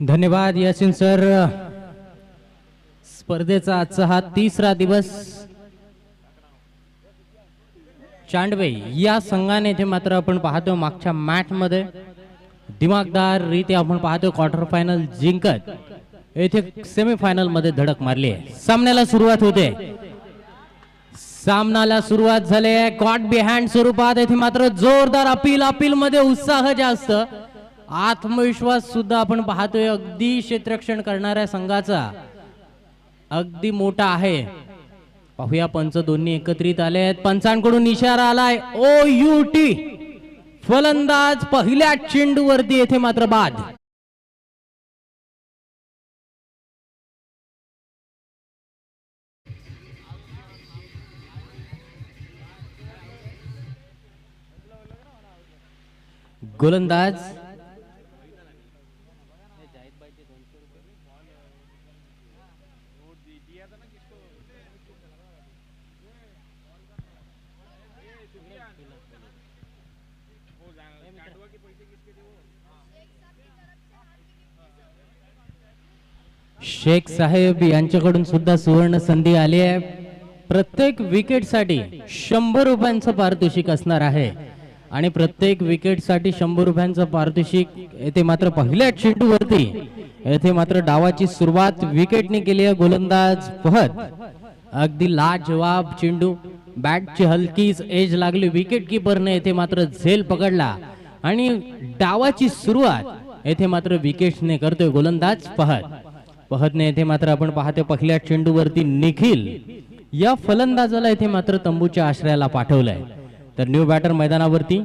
धन्यवाद यासिन सर। स्पर्धेचा आजचा हा तिसरा दिवस चांडवे या संघाने इथे मात्र आपण पाहतो मागच्या मॅच मध्ये दिमागदार रीती आपण पाहतो क्वार्टर फायनल जिंकत येथे सेमी फायनल मध्ये धडक मारली आहे। सामन्याला सुरुवात होते, सामनाला सुरुवात झाली आहे गॉड बिहाइंड स्वरूपात। येथे मात्र जोरदार अपील मध्ये उत्साह जास्त, आत्मविश्वास सुद्धा आपण पाहतोय अगदी क्षेत्ररक्षण करणाऱ्या संघाचा अगदी मोठा आहे। पाहूया पंच दोन्ही एकत्रित आले आहेत, पंचांकडून इशारा आलाय OUT। फलंदाज पहिल्या चेंडूवरती येथे मात्र बाद। गोलंदाज शेख साहेब यांच्याकडून सुद्धा सुवर्ण संधी आली आहे। प्रत्येक विकेट साठी 100 रुपयांचं पारितोषिक असणार आहे आणि प्रत्येक विकेट साठी 100 रुपयांचं पारितोषिक येथे मात्र पहिल्या चेंडूवरती येथे मात्र डावाची सुरुवात विकेटने केली आहे। गोलंदाज फहद अगदी लाजवाब चेंडू, बॅटची हलकीच एज लागली, विकेट कीपरने येथे मात्र झेल पकडला आणि डावाची सुरुवात येथे मात्र विकेटने करतोय गोलंदाज फहदने येथे मात्र आपण पाहतो पहिल्या चेंडूवरती निखिल या फलंदाजाला येथे मात्र तंबूच्या आश्रयाला पाठवलंय। तर न्यू बॅटर मैदानावरती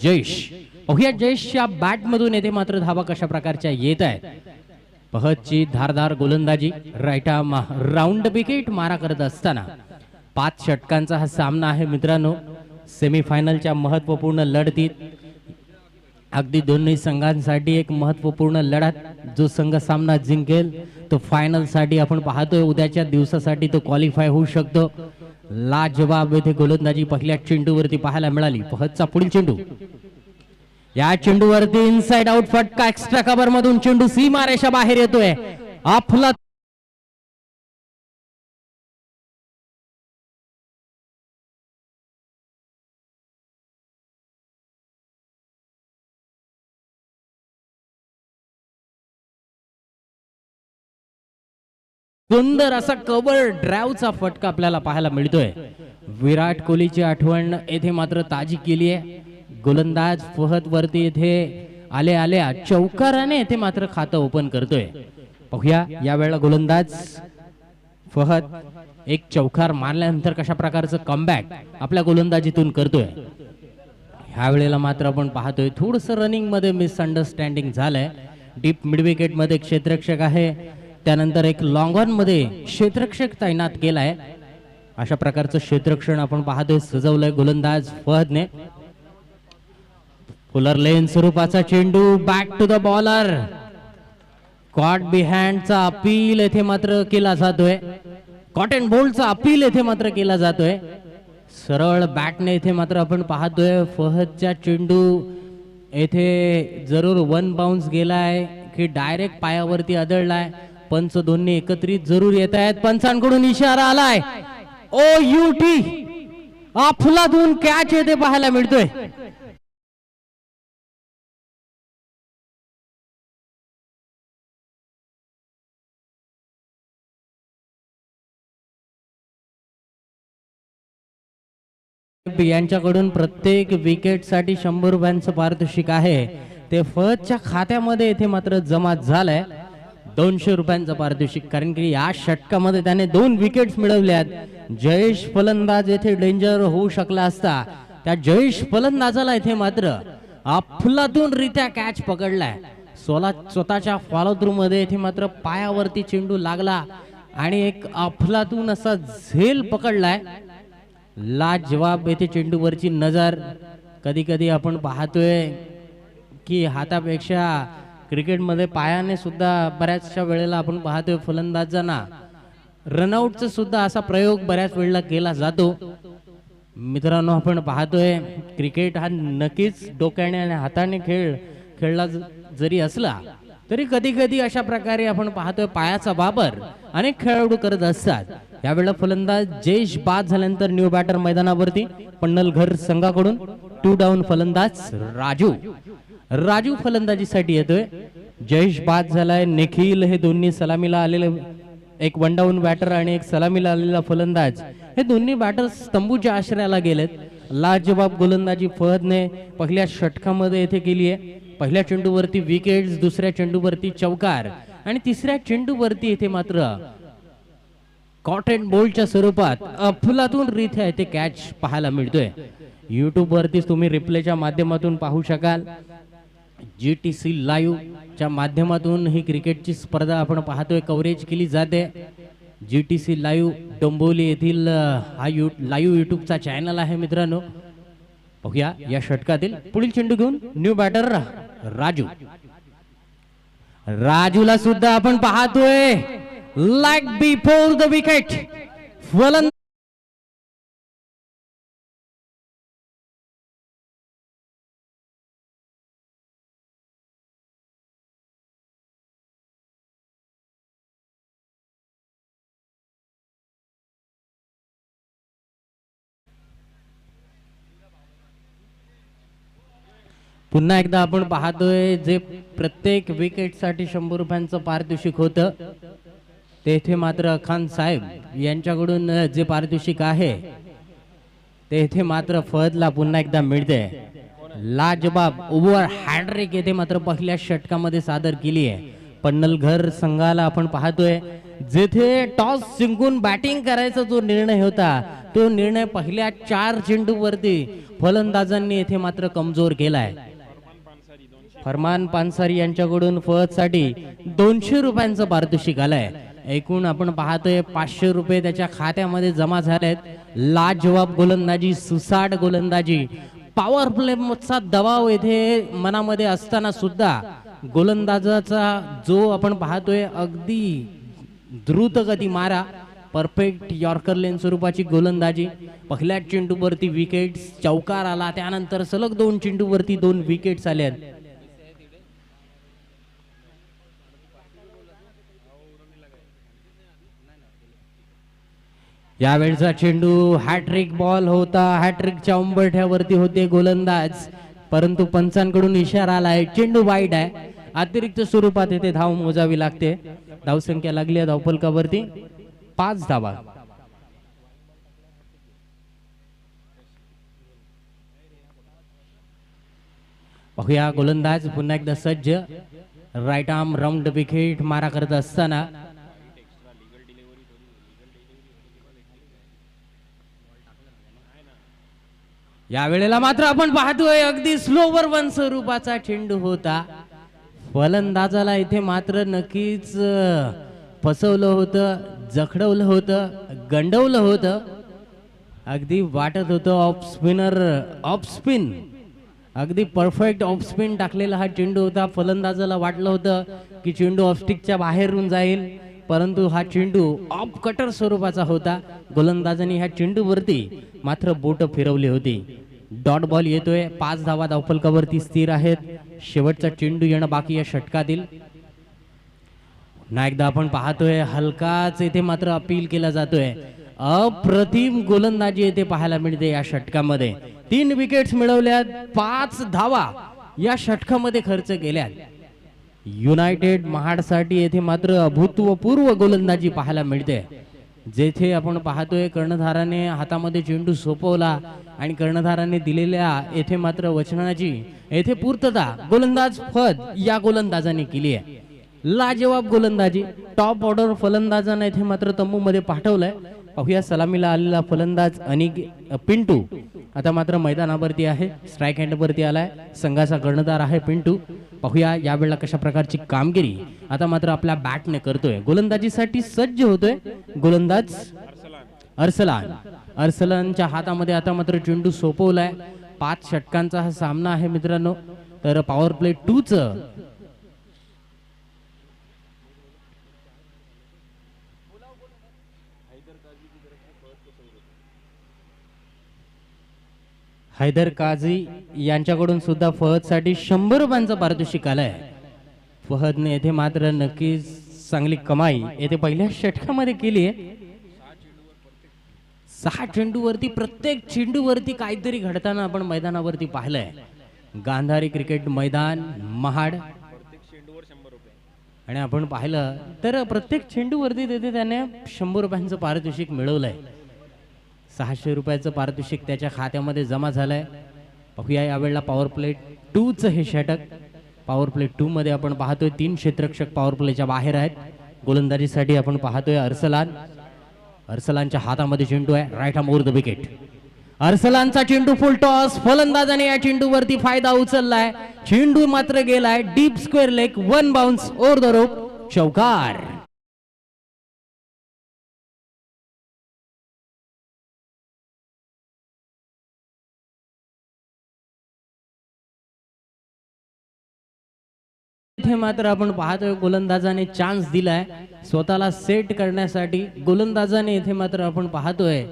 जयेश। पाहूया जयेशच्या बॅट मधून येथे मात्र धावा कशा प्रकारच्या येत आहेत। फहदची धारदार गोलंदाजी, राईट आर्म राऊंड विकेट मारा करत असताना 5 षटकांचा हा सामना आहे मित्रांनो। सेमीफायनलच्या महत्वपूर्ण लढतीत अगदी दोन्ही संघांसाठी एक महत्वपूर्ण लढत, जो संघ सामना जिंकेल तो फायनल साठी आपण पाहतोय उद्याच्या दिवसासाठी तो क्वालिफाय होऊ शकतो। लाजवाब येथे गोलंदाजी पहिल्या चेंडूवरती पाहायला मिळाली। फहदचा पुढील चेंडू, या चेंडूवरती इनसाइड आउट फटका, एक्स्ट्रा कव्हर मधून चेंडू सीमारेषा बाहेर येतोय। आपला सुंदर असा कव्हर ड्राईव्हचा फटका आपल्याला पाहायला मिळतोय। विराट कोहलीची आठवण येथे मात्र ताजी केली आहे। गोलंदाज फहद वरती येथे आल्या चौकाराने येथे मात्र खातं ओपन करतोय। पाहूया यावेळेला गोलंदाज फहद एक चौकार मारल्यानंतर कशा प्रकारचं कमबॅक आपल्या गोलंदाजीतून करतोय। ह्या वेळेला मात्र आपण पाहतोय थोडंसं रनिंग मध्ये मिसअंडरस्टँडिंग झालंय। डीप मिड विकेट मध्ये क्षेत्ररक्षक आहे, त्यानंतर एक लॉंग ऑन मध्ये क्षेत्ररक्षक तैनात केलाय। अशा प्रकारचं क्षेत्ररक्षण आपण पाहतोय सजवलंय गोलंदाज फहदने। फुलर लेन स्वरूपाचा चेंडू, back to the bowler, caught बिहाइंडचा अपील येथे मात्र केला जातोय। कॉट अँड बोल्डचा अपील येथे मात्र केला जातोय। सरळ बॅटने येथे मात्र आपण पाहतोय फहदच्या चेंडू येथे जरूर 1 बाउन्स गेलाय की डायरेक्ट पायावरती आदळलाय। पंच दोन्ही एकत्रित जरूर येत आहेत, पंचांकडून इशारा आलाय OUT। अफलातून कॅच येथे पाहायला मिळतोय। यांच्याकडून प्रत्येक विकेट साठी 100 रुपयांचं पारितोषिक आहे, ते फहदच्या खात्यामध्ये येथे मात्र जमा झालंय 200 रुपयांचं पारितोषिक, कारण की या षटकामध्ये त्याने 2 विकेट्स मिळवल्यात। जयेश फलंदाज येथे डेंजर होऊ शकला असता, त्या जयेश फलंदाजाला येथे मात्र अफलातून रित्या कॅच पकडलाय। स्वतःच्या फॉलो थ्रू मध्ये येथे मात्र पायावरती चेंडू लागला आणि एक अफलातून असा झेल पकडलाय। लाजवाब येथे चेंडूवरची नजर। कधी कधी आपण पाहतोय की हातापेक्षा क्रिकेटमध्ये पायाने सुद्धा बऱ्याचशा वेळेला आपण पाहतोय फलंदाजांना रनआउटचा सुद्धा असा प्रयोग बऱ्याच वेळेला केला जातो। मित्रांनो आपण पाहतोय क्रिकेट हा नक्कीच डोक्याने आणि हाताने खेळला जरी असला तरी कधी कधी अशा प्रकारे आपण पाहतोय पायाचा वापर अनेक खेळाडू करत असतात. यावेळेला फलंदाज जयेश बाद झाल्यानंतर न्यू बॅटर मैदानावरती पन्नलघर संघाकडून 2 डाऊन फलंदाज राजू फलंदाजीसाठी येतोय. जयेश बाद झालाय. निखिल हे दोन्ही सलामीला आलेले, एक 1 डाऊन बॅटर आणि एक सलामीला आलेला फलंदाज, हे दोन्ही बॅटर स्तंभूच्या आश्रयाला गेलेत. लाजवाब गोलंदाजी फहदने पहिल्या षटकामध्ये येथे केली आहे. पहिल्या चेंडूवरती विकेट्स, दुसऱ्या चेंडूवरती चौकार आणि तिसऱ्या चेंडूवरती येथे मात्र कॉटन बॉलच्या स्वरूपात अफलातून रित्या येथे कॅच पाहायला मिळतोय. युट्यूब वरती तुम्ही रिप्लेच्या माध्यमातून पाहू शकाल. GTC लाईव्ह च्या माध्यमातून ही क्रिकेटची स्पर्धा आपण पाहतोय, कव्हरेज केली जाते. GTC लाईव्ह डोंबिवली येथील हा लाईव्ह युट्यूबचा चॅनल आहे मित्रांनो. बघूया या षटकातील पुढील चेंडू घेऊन न्यू बॅटर राजूला सुद्धा आपण पाहतोय लाईक बिफोर द विकेट. फलंदाज पुन्हा एकदा आपण पाहतोय जे प्रत्येक विकेटसाठी 100 रुपयांचं पारितोषिक होतं, तेथे मात्र खान साहेब यांच्याकडून जे पारितोषिक आहे तेथे मात्र फहदला पुन्हा एकदा मिळते. लाजवाब ओव्हर हॅट्रिक येथे मात्र पहिल्या षटकामध्ये सादर केली आहे. पन्नलघर संघाला आपण पाहतोय जेथे टॉस जिंकून बॅटिंग करायचा जो निर्णय होता, तो निर्णय पहिल्या 4 चेंडूवरती फलंदाजांनी येथे मात्र कमजोर केलाय. फरमान पानसारी यांच्याकडून फहदसाठी 200 रुपयांचं पारितोषिक आलंय. एकूण आपण पाहतोय 500 रुपये त्याच्या खात्यामध्ये जमा झालेत. लाजवाब गोलंदाजी, सुसाट गोलंदाजी, पॉवर प्लेचा दबाव येथे मनामध्ये असताना सुद्धा गोलंदाजाचा जो आपण पाहतोय अगदी द्रुत गती मारा, परफेक्ट यॉर्कर लेन स्वरूपाची गोलंदाजी. पहिल्या चेंडूवरती विकेट्स, चौकार आला, त्यानंतर सलग 2 चेंडूवरती 2 विकेट्स आल्या. यावेळचा चेंडू हॅट्रिक बॉल होता. हॅट्रिकच्या उंबरठ्यावरती होते गोलंदाज, परंतु पंचांकडून इशारा आलाय, चेंडू वाईड आहे. अतिरिक्त स्वरूपात येथे धाव मोजावी लागते. धावसंख्या लागली आहे धावफलकावरती 5 धावा. बघूया गोलंदाज पुन्हा एकदा सज्ज. राईट आर्म राऊंड विकेट मारा करत असताना या वेळेला मात्र आपण पाहतोय अगदी स्लोवर 1 स्वरूपाचा चेंडू होता. फलंदाजाला इथे मात्र नक्कीच फसवलं होतं, जखडवलं होतं, गंडवलं होतं. अगदी वाटत होतं ऑफ स्पिन अगदी परफेक्ट ऑफ स्पिन टाकलेला हा चेंडू होता. फलंदाजाला वाटलं होतं की चेंडू ऑफस्टिकच्या बाहेरून जाईल, परंतु हा चेंडू ऑफ कटर स्वरूपाचा होता. गोलंदाजाने ह्या चेंडूवरती मात्र बोट फिरवली होती. डॉट बॉल येतोय. 5 धावा धावफलकावरती स्थिर आहेत. शेवटचा चेंडू येणं बाकी या षटकातील. पुन्हा एकदा आपण पाहतोय हलकाच येथे मात्र अपील केला जातोय. अप्रतिम गोलंदाजी येथे पाहायला मिळते या षटकामध्ये. 3 विकेट्स मिळवल्यात, 5 धावा या षटकामध्ये खर्च केल्यात. युनायटेड महाडसाठी येथे मात्र अभूतपूर्व गोलंदाजी पाहायला मिळते. जेथे आपण पाहतोय कर्णधाराने हातामध्ये चेंडू सोपवला आणि कर्णधाराने दिलेल्या येथे मात्र वचनाची येथे पूर्तता गोलंदाज फहद या गोलंदाजाने केली आहे. लाजवाब गोलंदाजी, टॉप ऑर्डर फलंदाजांना येथे मात्र तंबूमध्ये पाठवलंय. पाहूया सलामीला आलेला फलंदाज पिंटू आता मात्र मैदानावरती आहे. स्ट्राईक हँडवरती आलाय. संघाचा कर्णधार आहे पिंटू. पाहूया यावेळेला कशा प्रकारची कामगिरी आता मात्र आपल्या बॅटने करतोय. गोलंदाजीसाठी सज्ज होतोय गोलंदाज अर्सलानच्या हातामध्ये आता मात्र चेंडू सोपवलाय. 5 षटकांचा हा सामना आहे मित्रांनो. तर पॉवर प्ले 2 हैदर काझी यांच्याकडून सुद्धा फहदसाठी 100 रुपयांचं पारितोषिक आलंय. फहदने येथे मात्र नक्कीच चांगली कमाई येथे पहिल्या षटकामध्ये केली आहे. 6 चेंडूवरती प्रत्येक चेंडूवरती काहीतरी घडताना आपण मैदानावरती पाहिलंय. गांधारी क्रिकेट मैदान महाड आणि आपण पाहिलं तर प्रत्येक चेंडूवरती तिथे त्याने 100 रुपयांचं पारितोषिक मिळवलंय. 600 रुपयाचं पारितोषिक त्याच्या खात्यामध्ये जमा झालंय. पाहूया यावेळेला पॉवर प्ले 2चं हे षटक. पॉवर प्ले 2 मध्ये आपण पाहतोय 3 क्षेत्ररक्षक पॉवर प्लेच्या बाहेर आहेत. गोलंदाजीसाठी आपण पाहतोय अरसलान. अरसलानच्या हातामध्ये चेंडू आहे. Right arm over the wicket. अरसलानचा चेंडू फुल टॉस. फलंदाजाने या चेंडूवरती फायदा उचललाय. चेंडू मात्र गेलाय deep square leg. 1 bounce over the rope. चौकार. इथे मात्र आपण पाहतोय गोलंदाजाने चान्स दिलाय स्वतःला सेट करण्यासाठी. गोलंदाजाने इथे मात्र आपण पाहतोय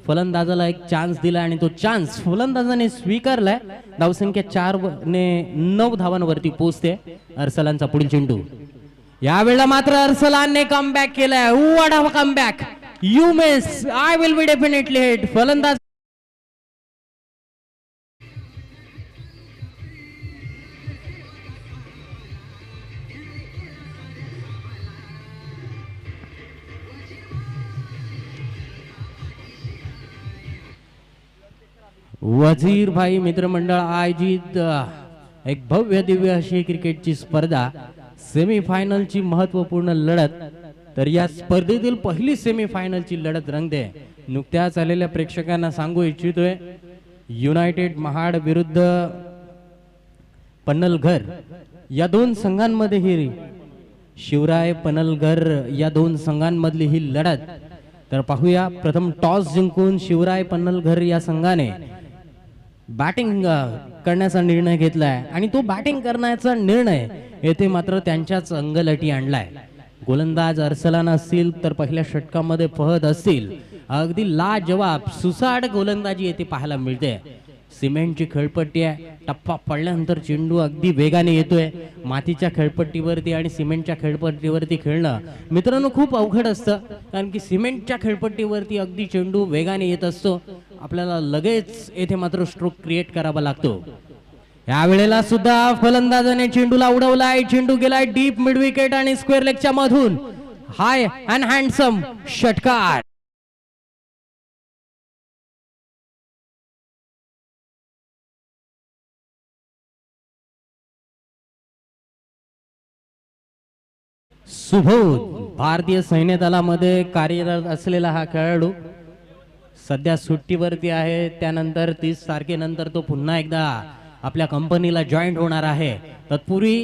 फलंदाजाला एक चान्स दिला आणि तो चान्स फलंदाजाने स्वीकारलाय. धावसंख्या 4 ने 9 धावांवरती पोहोचते. अरसलानचा पुढील चेंडू. यावेळेला मात्र अरसलानने कमबॅक केलाय. What a comeback. You miss. I will be definitely hit. फलंदाज वजीर भाई मित्रमंडळ आयोजित एक भव्य दिव्य अशी क्रिकेटची स्पर्धा. सेमीफायनलची महत्वपूर्ण लढत. तर या स्पर्धेतील पहिली सेमीफायनलची लढत रंगते. नुकत्याच आलेल्या प्रेक्षकांना सांगू इच्छितोय युनायटेड महाड विरुद्ध पन्नलघर या 2 संघांमध्ये ही शिवराय पन्नलघर या 2 संघांमधली ही लढत. तर पाहूया प्रथम टॉस जिंकून शिवराय पन्नलघर या संघाने बॅटिंग करण्याचा निर्णय घेतलाय आणि तो बॅटिंग करण्याचा निर्णय येथे मात्र त्यांच्याच अंगलटी आणलाय. गोलंदाज अरसलान असतील तर पहिल्या षटकामध्ये फहद असतील. अगदी लाजवाब सुसाट गोलंदाजी येथे पाहायला मिळते. सिमेंटची खेळपट्टी आहे. टप्पा पडल्यानंतर चेंडू अगदी वेगाने येतोय. मातीच्या खेळपट्टीवरती आणि सिमेंटच्या खेळपट्टीवरती खेळणं मित्रांनो खूप अवघड असतं. कारण की सिमेंटच्या खेळपट्टीवरती अगदी चेंडू वेगाने येत असतो. आपल्याला लगेच येथे मात्र स्ट्रोक क्रिएट करावा लागतो. यावेळेला सुद्धा फलंदाजाने चेंडूला उडवलाय. चेंडू गेलाय डीप मिड विकेट आणि स्क्वेअर लेगच्या मधून. हाय अँड हँडसम षटकार. सुबोध भारतीय सैन्य दलामध्ये कार्यरत असलेला हा खेळाडू सध्या सुट्टीवरती आहे. त्यानंतर 30 तारखेनंतर तो पुन्हा एकदा आपल्या कंपनीला जॉईंट होणार आहे. तत्पूर्वी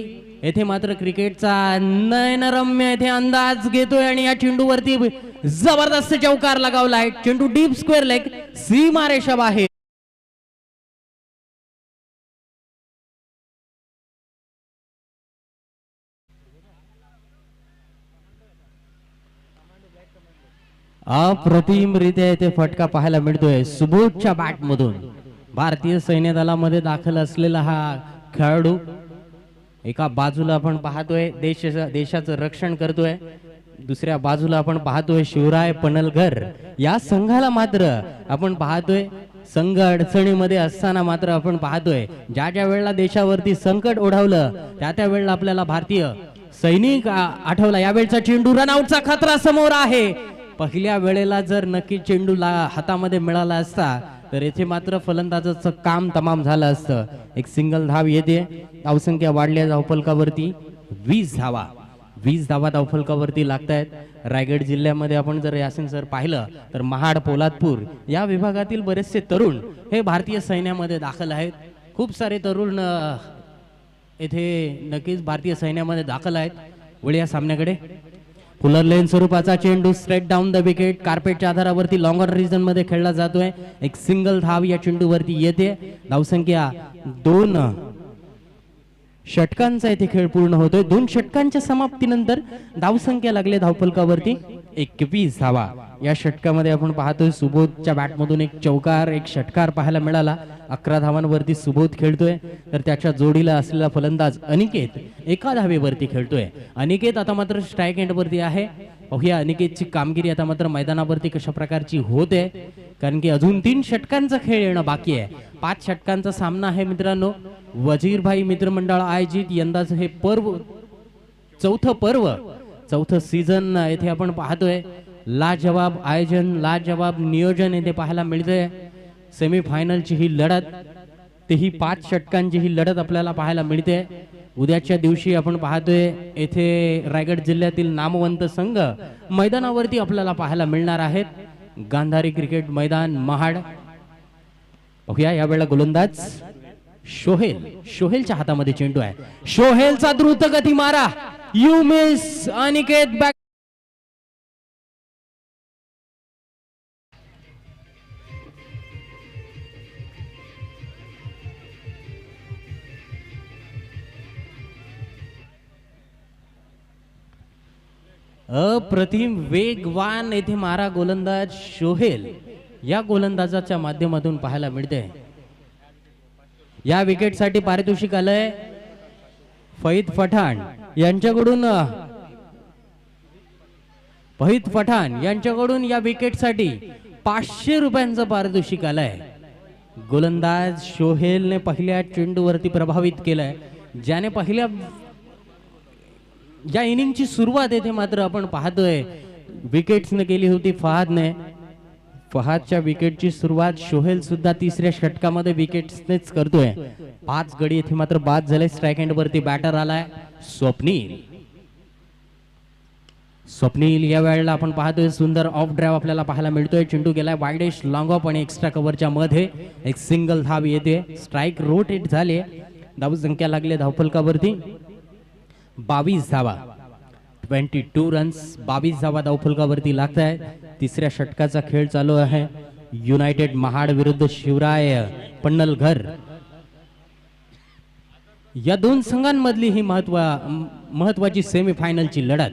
येथे मात्र क्रिकेटचा नयनरम्य येथे अंदाज घेतोय आणि या चेंडूवरती जबरदस्त चौकार लगावलाय. चेंडू डीप स्क्वेअर लेग सीमारेषा बाहेर. अप्रतिमरित्या येथे फटका पाहायला मिळतोय सुबोधच्या बॅट मधून. भारतीय सैन्य दलामध्ये दाखल असलेला हा खेळाडू एका बाजूला आपण पाहतोय देशाचं रक्षण करतोय. दुसऱ्या बाजूला आपण पाहतोय शिवराय पन्नलघर या संघाला मात्र आपण पाहतोय संघ अडचणीमध्ये असताना मात्र आपण पाहतोय ज्या ज्या वेळेला देशावरती संकट ओढवलं त्या वेळेला आपल्याला भारतीय सैनिक आठवला. यावेळचा चेंडू रनआउटचा खतरा समोर आहे. पहिल्या वेळेला जर नक्की चेंडूला हातामध्ये मिळाला असता तर येथे मात्र फलंदाजाचं काम तमाम झालं असतं. एक सिंगल धाव येते. धावसंख्या वाढल्या धावफलकावरती 20 धावा. 20 धावा धावफलकावरती लागतायत. रायगड जिल्ह्यामध्ये आपण जर यासिन सर पाहिलं तर महाड पोलादपूर या विभागातील बरेचसे तरुण हे भारतीय सैन्यामध्ये दाखल आहेत. खूप सारे तरुण येथे नक्कीच भारतीय सैन्यामध्ये दाखल आहेत. वळी या सामन्याकडे. पुलर लेन स्वरूपाचा चेंडू स्ट्रेट डाऊन द विकेट. कार्पेटच्या आधारावरती लॉंगर रिजन मध्ये खेळला जातोय. एक सिंगल धाव या चेंडूवरती येते. धावसंख्या 2 षटकांचा येथे खेळ पूर्ण होतोय. 2 षटकांच्या समाप्तीनंतर धावसंख्या लागले धावफलकावरती 21 धावा. या षटकामध्ये आपण पाहतोय सुबोधच्या बॅटमधून एक चौकार एक षटकार पाहायला मिळाला. 11 धावांवरती सुबोध खेळतोय तर त्याच्या जोडीला असलेला फलंदाज अनिकेत 1 धावेवरती खेळतोय. अनिकेत आता मात्र स्ट्राईक एंडवरती आहे. पाहूया अनिकेतची कामगिरी आता मात्र मैदानावरती कशा प्रकारची होते, कारण की अजून 3 षटकांचा खेळ येणं बाकी आहे. 5 षटकांचा सामना आहे मित्रांनो. वजीरभाई मित्रमंडळ आयोजित यंदाचं हे चौथं सीझन येथे आपण पाहतोय. लाजवाब आयोजन लाजवाब नियोजन येथे पाहायला मिळतंय. सेमीफायनलची ही लढत तेही 5 षटकांची ही लढत आपल्याला पाहायला मिळते. उद्याच्या दिवशी आपण पाहतोय येथे रायगड जिल्ह्यातील नामवंत संघ मैदानावरती आपल्याला पाहायला मिळणार आहेत. गांधारी क्रिकेट मैदान महाड. बघूया यावेळेला गोलंदाज शोहेलच्या हातामध्ये चेंडू आहे. शोहेलचा द्रुतगती मारा. You miss. अनिकेत बॅक. अप्रतिम वेगवान येथे मारा गोलंदाज शोहेल या गोलंदाजाच्या माध्यमातून पाहायला मिळते. या विकेटसाठी पारितोषिक आलंय फहीद पठाण यांच्याकडून या विकेटसाठी 500 रुपयांचं पारितोषिक आलंय. गोलंदाज शोहेलने पहिल्या चेंडूवरती प्रभावित केलंय, ज्याने पहिल्या या इनिंगची सुरुवात येथे मात्र आपण पाहतोय विकेट्सने केली होती फहादने. फहादच्या विकेटची सुरुवात शोहेल सुद्धा तिसऱ्या षटकामध्ये विकेट्सनेच करतोय. 5 गडी येथे मात्र बाद झाले. स्ट्राईक एंडवरती बॅटर आलाय स्वप्नील या वेळेला आपण पाहतोय सुंदर ऑफ ड्राईव्ह आपल्याला पाहायला मिळतोय. चेंडू गेलाय वायडेश लॉंग ऑफ आणि एक्स्ट्रा कव्हरच्या मध्ये एक सिंगल धाव येते. स्ट्राईक रोटेट झाले. धाव संख्या लागली धावफलकावरती 22 धावा. 22 रन्स 22 धावा धावफलकावरती लागत आहे. तिसऱ्या षटकाचा खेळ चालू आहे. युनायटेड महाड विरुद्ध शिवराय पन्नलघर या 2 संघांमधली ही महत्वाची सेमीफायनलची लढत.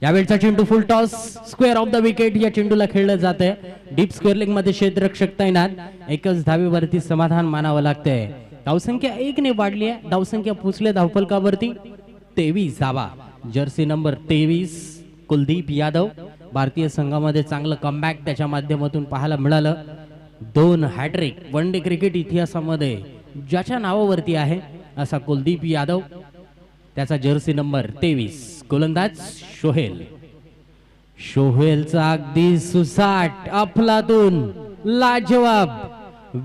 यावेळचा चेंडू full toss square of the wicket या चेंडूला खेळलं जात आहे. डीप स्क्वेअर लेग मध्ये क्षेत्ररक्षक तैनात. 1च धावेवरती समाधान मानावं लागतंय. धावसंख्या 1 ने वाढली आहे. धावसंख्या पुसले धावफलकावरती 23 धावा. Jersey number 23 Kuldeep Yadav. भारतीय संघामध्ये चांगलं कमबॅक त्याच्या माध्यमातून पाहायला मिळालं. 2 हॅट्रिक वन डे क्रिकेट इतिहासामध्ये ज्याच्या नावावरती आहे असा कुलदीप यादव. त्याचा जर्सी नंबर 23. गोलंदाज शोहेलचा अगदी सुसाट अफलातून लाजवाब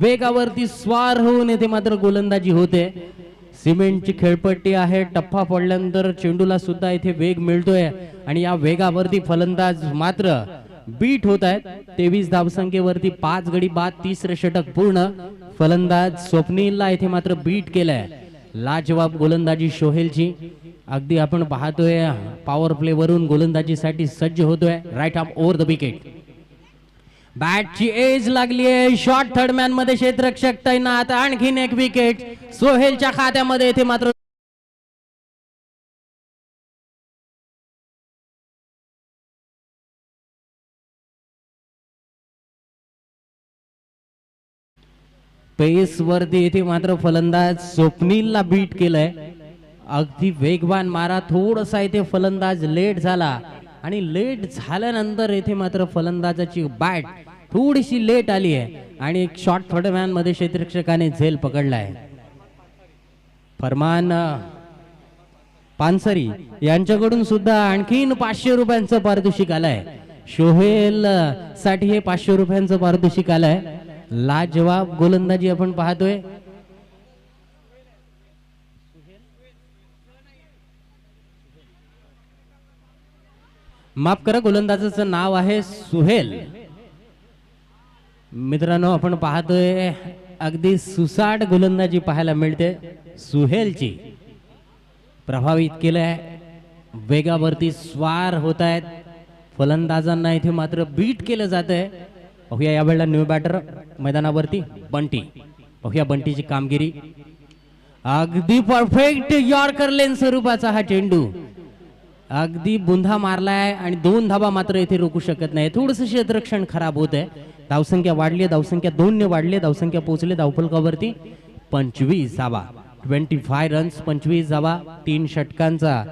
वेगावरती स्वार होऊन येथे मात्र गोलंदाजी होते. सिमेंटची खेळपट्टी आहे. टप्पा पडल्यानंतर चेंडूला सुद्धा इथे वेग मिळतोय आणि या वेगावरती फलंदाज मात्र बीट होत आहेत. 23 धावसंख्येवरती 5 गडी बाद. 3रं षटक पूर्ण. फलंदाज स्वप्नीलला इथे मात्र बीट केलंय. लाजवाब गोलंदाजी शोहेलची. अगदी आपण पाहतोय पॉवर प्ले वरून गोलंदाजीसाठी सज्ज होतोय. Right arm over the wicket. बॅटची एज लागली आहे. शॉर्ट थर्ड मॅन मध्ये क्षेत्ररक्षक तैनात. आणखीन एक विकेट सोहेलच्या खात्यामध्ये. येथे मात्र पेस वरती येथे मात्र फलंदाज स्वप्नीलला बीट केलंय. अगदी वेगवान मारा. थोडासा इथे फलंदाज लेट झाला आणि लेट झाल्यानंतर येथे मात्र फलंदाजाची बॅट थोडीशी लेट आली आहे आणि एक शॉर्ट थर्ड मॅन मध्ये क्षेत्ररक्षकाने झेल पकडलाय. फरमान पानसरी यांच्याकडून सुद्धा आणखीन 500 रुपयांचं पारितोषिक आलंय. शोहेल साठी हे 500 रुपयांचं पारितोषिक आलंय. लाजवाब गोलंदाजी आपण पाहतोय. माफ करा, गोलंदाजाचं नाव आहे सुहेल. मित्रांनो, आपण पाहतोय अगदी सुसाट गोलंदाजी पाहायला मिळते सुहेलची. प्रभावित केलंय. वेगावरती स्वार होत आहेत. फलंदाजांना इथे मात्र बीट केलं जात आहे. पाहूया यावेळेला न्यू बॅटर मैदानावरती बंटी. पाहूया बंटीची कामगिरी. अगदी परफेक्ट यॉर्कर लेन स्वरूपाचा हा चेंडू. अगदी बुंधा मारलाय आणि 2 धाबा मात्र इथे रोखू शकत नाही. थोडंसं क्षेत्ररक्षण खराब होत आहे. धावसंख्या वाढली आहे, धावसंख्या 2 ने वाढली, धावसंख्या पोहोचली धावफलकावरती 25 धावा. 25 रन्स, 25 धावा. 3 षटकांचा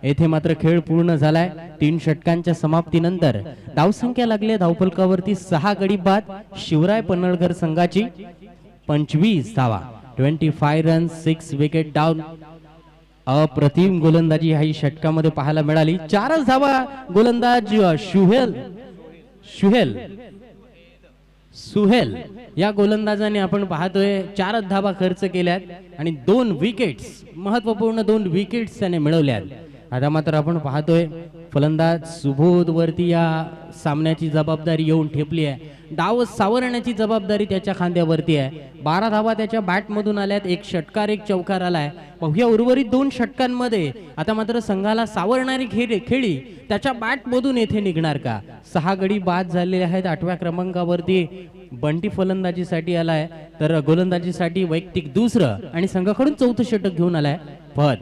येथे मात्र खेळ पूर्ण झालाय. 3 षटकांच्या समाप्तीनंतर धावसंख्या लागली धावफलकावरती 6 गडी बाद शिवराय पन्हाळकर संघाची 25 धावा. 25 रन्स, 6 विकेट डाऊन. अप्रतिम गोलंदाजी ह्या षटकामध्ये पाहायला मिळाली. 4च धावा गोलंदाज सुहेल या गोलंदाजाने आपण पाहतोय 4च धावा खर्च केल्यात आणि 2 विकेट्स, महत्वपूर्ण 2 विकेट्स त्याने मिळवल्यात. आता मात्र आपण पाहतोय फलंदाज सुबोध वरती या सामन्याची जबाबदारी येऊन ठेपली आहे. डाव सावरण्याची जबाबदारी त्याच्या खांद्यावरती आहे. 12 धावा त्याच्या बॅटमधून आल्यात. 1 षटकार 1 चौकार आलाय. पाहूया उर्वरित 2 षटकांमध्ये आता मात्र संघाला सावरणारी खेळी त्याच्या बॅटमधून येथे निघणार का? 6 गडी बाद झालेले आहेत. 8व्या क्रमांकावरती बंटी फलंदाजीसाठी आलाय, तर गोलंदाजीसाठी वैयक्तिक दुसरं आणि संघाकडून 4थं षटक घेऊन आलाय फहद.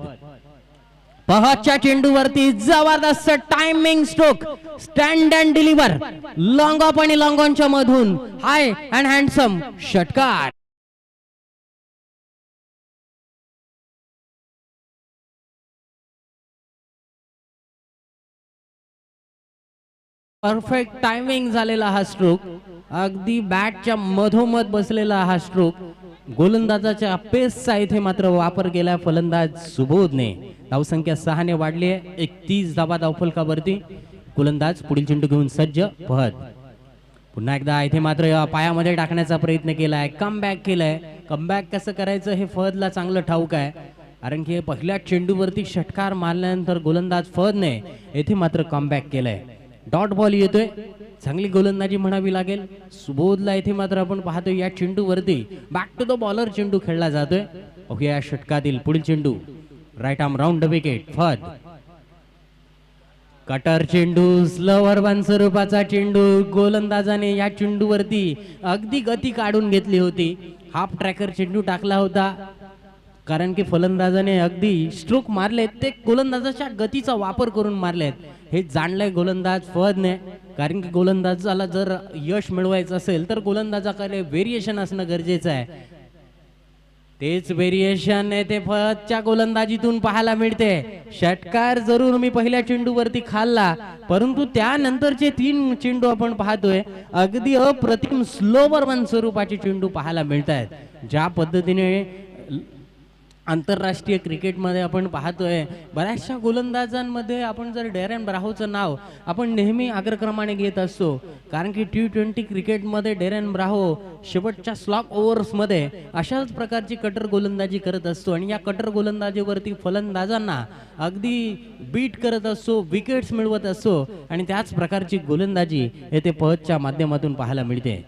पहाच्या चेंडूवरती जबरदस्त timing stroke, stand and deliver, long of आणि लॉंग ऑनच्या मधून हाय अँड हँडसम षटकार. परफेक्ट टायमिंग झालेला हा स्ट्रोक, अगदी बॅटच्या मधोमध बसलेला हा स्ट्रोक. गोलंदाजाच्या पेसचा इथे मात्र वापर केला फलंदाज सुबोधने. धावसंख्या 6 ने वाढली आहे. 31 धावा धावफलकावरती. गोलंदाज पुढील चेंडू घेऊन सज्ज फहद. पुन्हा एकदा इथे मात्र पायामध्ये टाकण्याचा प्रयत्न केलाय, कमबॅक केलाय. कमबॅक कसं करायचं हे फहदला चांगलं ठाऊक आहे, कारण की पहिल्या चेंडूवरती षटकार मारल्यानंतर गोलंदाज फहदने येथे मात्र कमबॅक केलाय. डॉट बॉल येतोय, चांगली गोलंदाजी म्हणावी लागेल सुबोधला. इथे मात्र आपण पाहतो या चेंडूवरती बॅक टू द बॉलर चेंडू खेळला जातोय. ओके, या षटकातील पुढील चेंडू right arm round the wicket Fahad. Cutter चेंडू, स्लोवर वन स्वरूपाचा चेंडू. गोलंदाजाने या चेंडूवरती अगदी गती काढून घेतली होती. हाफ ट्रॅकर चेंडू टाकला होता, कारण की फलंदाजाने अगदी स्ट्रोक मारले ते गोलंदाजाच्या गतीचा वापर करून मारलेत. हे जाणलंय गोलंदाज फहदने, कारण की गोलंदाजाला जर यश मिळवायचं असेल तर गोलंदाजाकडे व्हेरिएशन असणं गरजेचं आहे. तेच व्हेरिएशन ते फहदच्या गोलंदाजीतून पाहायला मिळते. षटकार जरूर मी पहिल्या चेंडूवरती खाल्ला, परंतु त्यानंतरचे 3 चेंडू आपण पाहतोय अगदी अप्रतिम स्लोवर वन स्वरूपाचे चेंडू पाहायला मिळत आहेत. ज्या पद्धतीने आंतरराष्ट्रीय क्रिकेटमध्ये आपण पाहतोय बऱ्याचशा गोलंदाजांमध्ये आपण जर डेरेन ब्राव्होचं नाव आपण नेहमी अग्रक्रमाने घेत असतो, कारण की T20 क्रिकेटमध्ये डेरेन ब्राव्हो शेवटच्या स्लॉक ओव्हर्समध्ये अशाच प्रकारची कटर गोलंदाजी करत असतो आणि या कटर गोलंदाजीवरती फलंदाजांना अगदी बीट करत असतो, विकेट्स मिळवत असतो आणि त्याच प्रकारची गोलंदाजी येथे फहदच्या माध्यमातून पाहायला मिळते.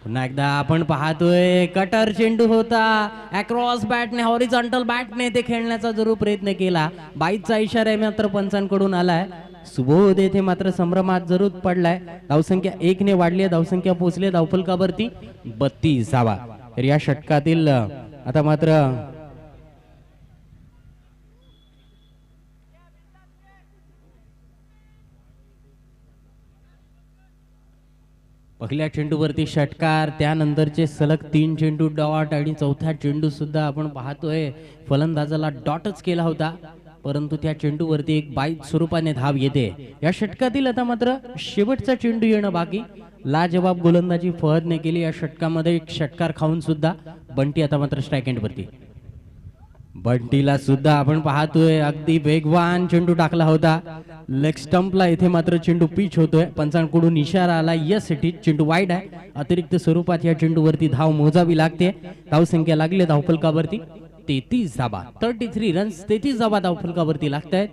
पुन्हा एकदा आपण पाहतोय कटर चेंडू होता. अक्रॉस बॅटने, हॉरिझॉन्टल बॅटने ते खेळण्याचा जरूर प्रयत्न केला. बाईचा इशारा मात्र पंचांकडून आलाय. सुबोध येथे मात्र संभ्रमात जरूर पडलाय. धावसंख्या 1 ने वाढली आहे. धावसंख्या पोहोचली धावफलकावरती 32 धावा. तर या षटकातील आता मात्र पहिल्या चेंडूवरती षटकार, त्यानंतरचे सलग 3 चेंडू डॉट आणि 4था चेंडू सुद्धा आपण पाहतोय फलंदाजाला डॉटच केला होता, परंतु त्या चेंडूवरती एक बाईट स्वरूपाने धाव येते. या षटकातील आता मात्र शेवटचा चेंडू येणं बाकी. लाजवाब गोलंदाजी फहदने केली. या षटकामध्ये एक षटकार खाऊन सुद्धा बंटी आता मात्र स्ट्राईक एंडवरती. बंटीला सुद्धा आपण पाहतोय अगदी वेगवान चेंडू टाकला होता. लेग स्टंपला इथे मात्र चेंडू पिच होतोय. पंचांकडून इशारा आला, यस इट इज, चेंडू वाईड आहे. अतिरिक्त स्वरूपात या चेंडूवरती धाव मोजावी लागते. धावसंख्या लागली धावफलकावरती 33 धावा. 33 रन्स, 33 धावा धावफलकावरती लागत आहेत.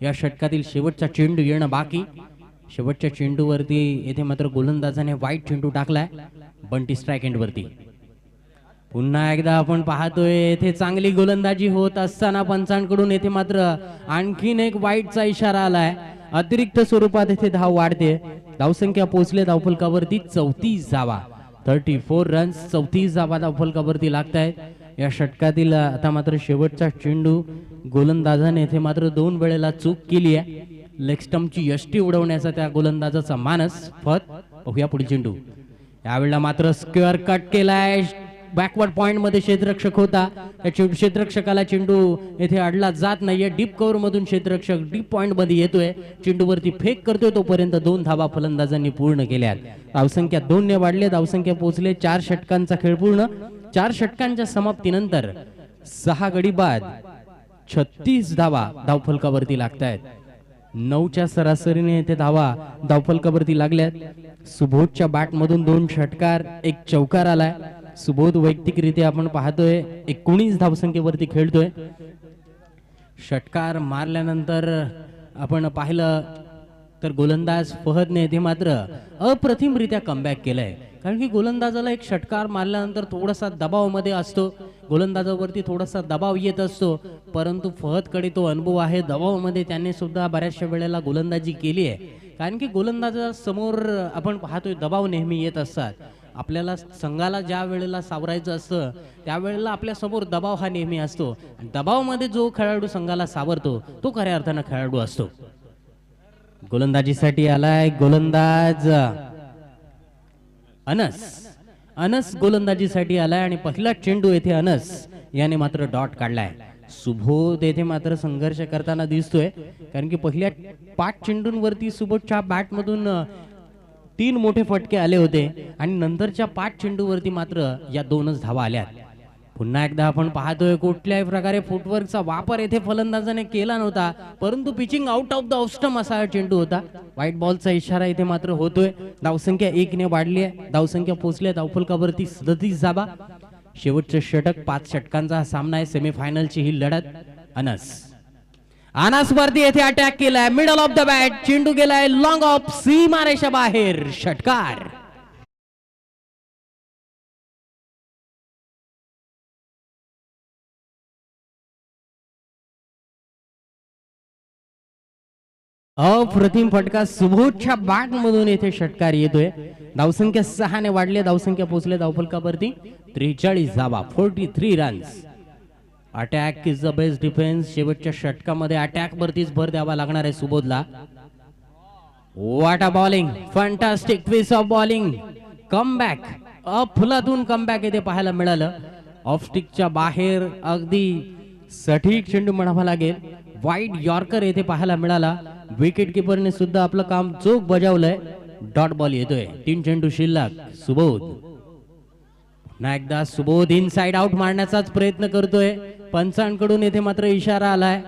या षटकातील शेवटचा चेंडू येणं बाकी. शेवटच्या चेंडूवरती येथे मात्र गोलंदाजाने वाईट चेंडू टाकलाय. बंटी स्ट्राईक एंडवरती. पुन्हा एकदा आपण पाहतोय येथे चांगली गोलंदाजी होत असताना पंचांकडून येथे मात्र आणखीन एक वाईटचा इशारा आलाय. अतिरिक्त स्वरूपात येथे धाव वाढते. धावसंख्या पोहोचले धावफलकावरती 34 धावा. 34 रन्स, 34 धावा धावफलकावरती लागत आहेत. या षटकातील आता मात्र शेवटचा चेंडू गोलंदाजाने येथे मात्र 2 वेळेला चूक केली आहे. लेग स्टंपची यष्टी उडवण्याचा त्या गोलंदाजाचा मानस फत. बघूया पुढील चेंडू. यावेळेला मात्र स्क्वेअर कट केलाय. बॅकवर्ड पॉइंट मध्ये क्षेत्ररक्षक होता, त्या क्षेत्ररक्षकाला चेंडू येथे अडला जात नाहीये. डीप कव्हर मधून क्षेत्ररक्षक डीप पॉइंट मध्ये येतोय, चेंडूवरती फेक करतोय. तोपर्यंत 2 धावा फलंदाजांनी पूर्ण केल्यात. धावसंख्या 2 ने वाढले. धावसंख्या पोहोचले 4 षटकांचा खेळ पूर्ण. 4 षटकांच्या समाप्तीनंतर 6 गडी बाद 36 धावा धावफलकावरती लागतायत. 9च्या सरासरीने येथे धावा धावफलकावरती लागल्यात. सुबोधच्या बॅट मधून 2 षटकार 1 चौकार आलाय. सुबोध वैयक्तिकरित्या आपण पाहतोय 19 धावसंख्येवरती खेळतोय. षटकार मारल्यानंतर आपण पाहिलं तर गोलंदाज फहदने येथे मात्र अप्रतिमरित्या कमबॅक केलंय. कारण की गोलंदाजाला एक षटकार मारल्यानंतर थोडासा दबावामध्ये असतो, गोलंदाजावरती थोडासा दबाव येत असतो, परंतु फहदकडे तो अनुभव आहे. दबावामध्ये त्याने सुद्धा बऱ्याचशा वेळेला गोलंदाजी केली आहे. कारण की गोलंदाजा समोर आपण पाहतोय दबाव नेहमी येत असतात. आपल्याला संघाला ज्या वेळेला सावरायचं असतं त्यावेळेला आपल्या समोर दबाव हा नेहमी असतो. दबावामध्ये जो खेळाडू संघाला सावरतो तो खऱ्या अर्थानं खेळाडू असतो. गोलंदाजीसाठी आलाय गोलंदाज अनस गोलंदाजीसाठी आलाय आणि पहिला चेंडू येथे अनस याने मात्र डॉट काढलाय. सुबोध येथे मात्र संघर्ष करताना दिसतोय, कारण की पहिल्या 5 चेंडूंवरती सुबोधच्या बॅट मधून 3 मोठे फटके आले होते आणि नंतरच्या 5 चेंडूवरती मात्र या 2च धावा आल्यात. पुन्हा एकदा आपण पाहतोय कुठल्याही प्रकारे फुटवर्कचा वापर येथे फलंदाजाने केला नव्हता, परंतु pitching out of the off stump असा चेंडू होता. व्हाईट बॉलचा इशारा इथे मात्र होतोय. धावसंख्या 1 ने वाढली आहे. धावसंख्या पोहोचली धावफलकावरती 37 धावा. शेवटचे षटक 5 षटकांचा सामना आहे. सेमीफायनलची ही लढत. अनस वरती येथे अटॅक केलाय. मिडल ऑफ द बॅट चेंडू गेलाय लॉंग ऑफ सीमारेषा बाहेर. षटकार. अप्रतिम फटका सुबोधच्या बॅट मधून येथे षटकार येतोय. धावसंख्या 6 ने वाढली. धावसंख्या पोहोचले धावफलकावरती 43 धावा 43 runs. Attack is the best defence. शेवटच्या षटकामध्ये अटॅक वरतीच भर द्यावा लागणार आहे सुबोधला. What a bowling, fantastic piece of bowling. Comeback, अफलातून कमबॅक येथे पाहायला मिळालं. ऑफ स्टिकच्या बाहेर अगदी सटीक चेंडू म्हणावा लागेल. वाईड यॉर्कर येथे पाहायला मिळाला. विकेट किपरने सुद्धा आपलं काम चोख बजावलंय. डॉट बॉल येतोय. 3 चेंडू शिल्लक. सुबोध पुन्हा एकदा सुबोध इनसाइड आउट मारण्याचाच प्रयत्न करतोय. पंचांकडून येथे मात्र इशारा आलाय.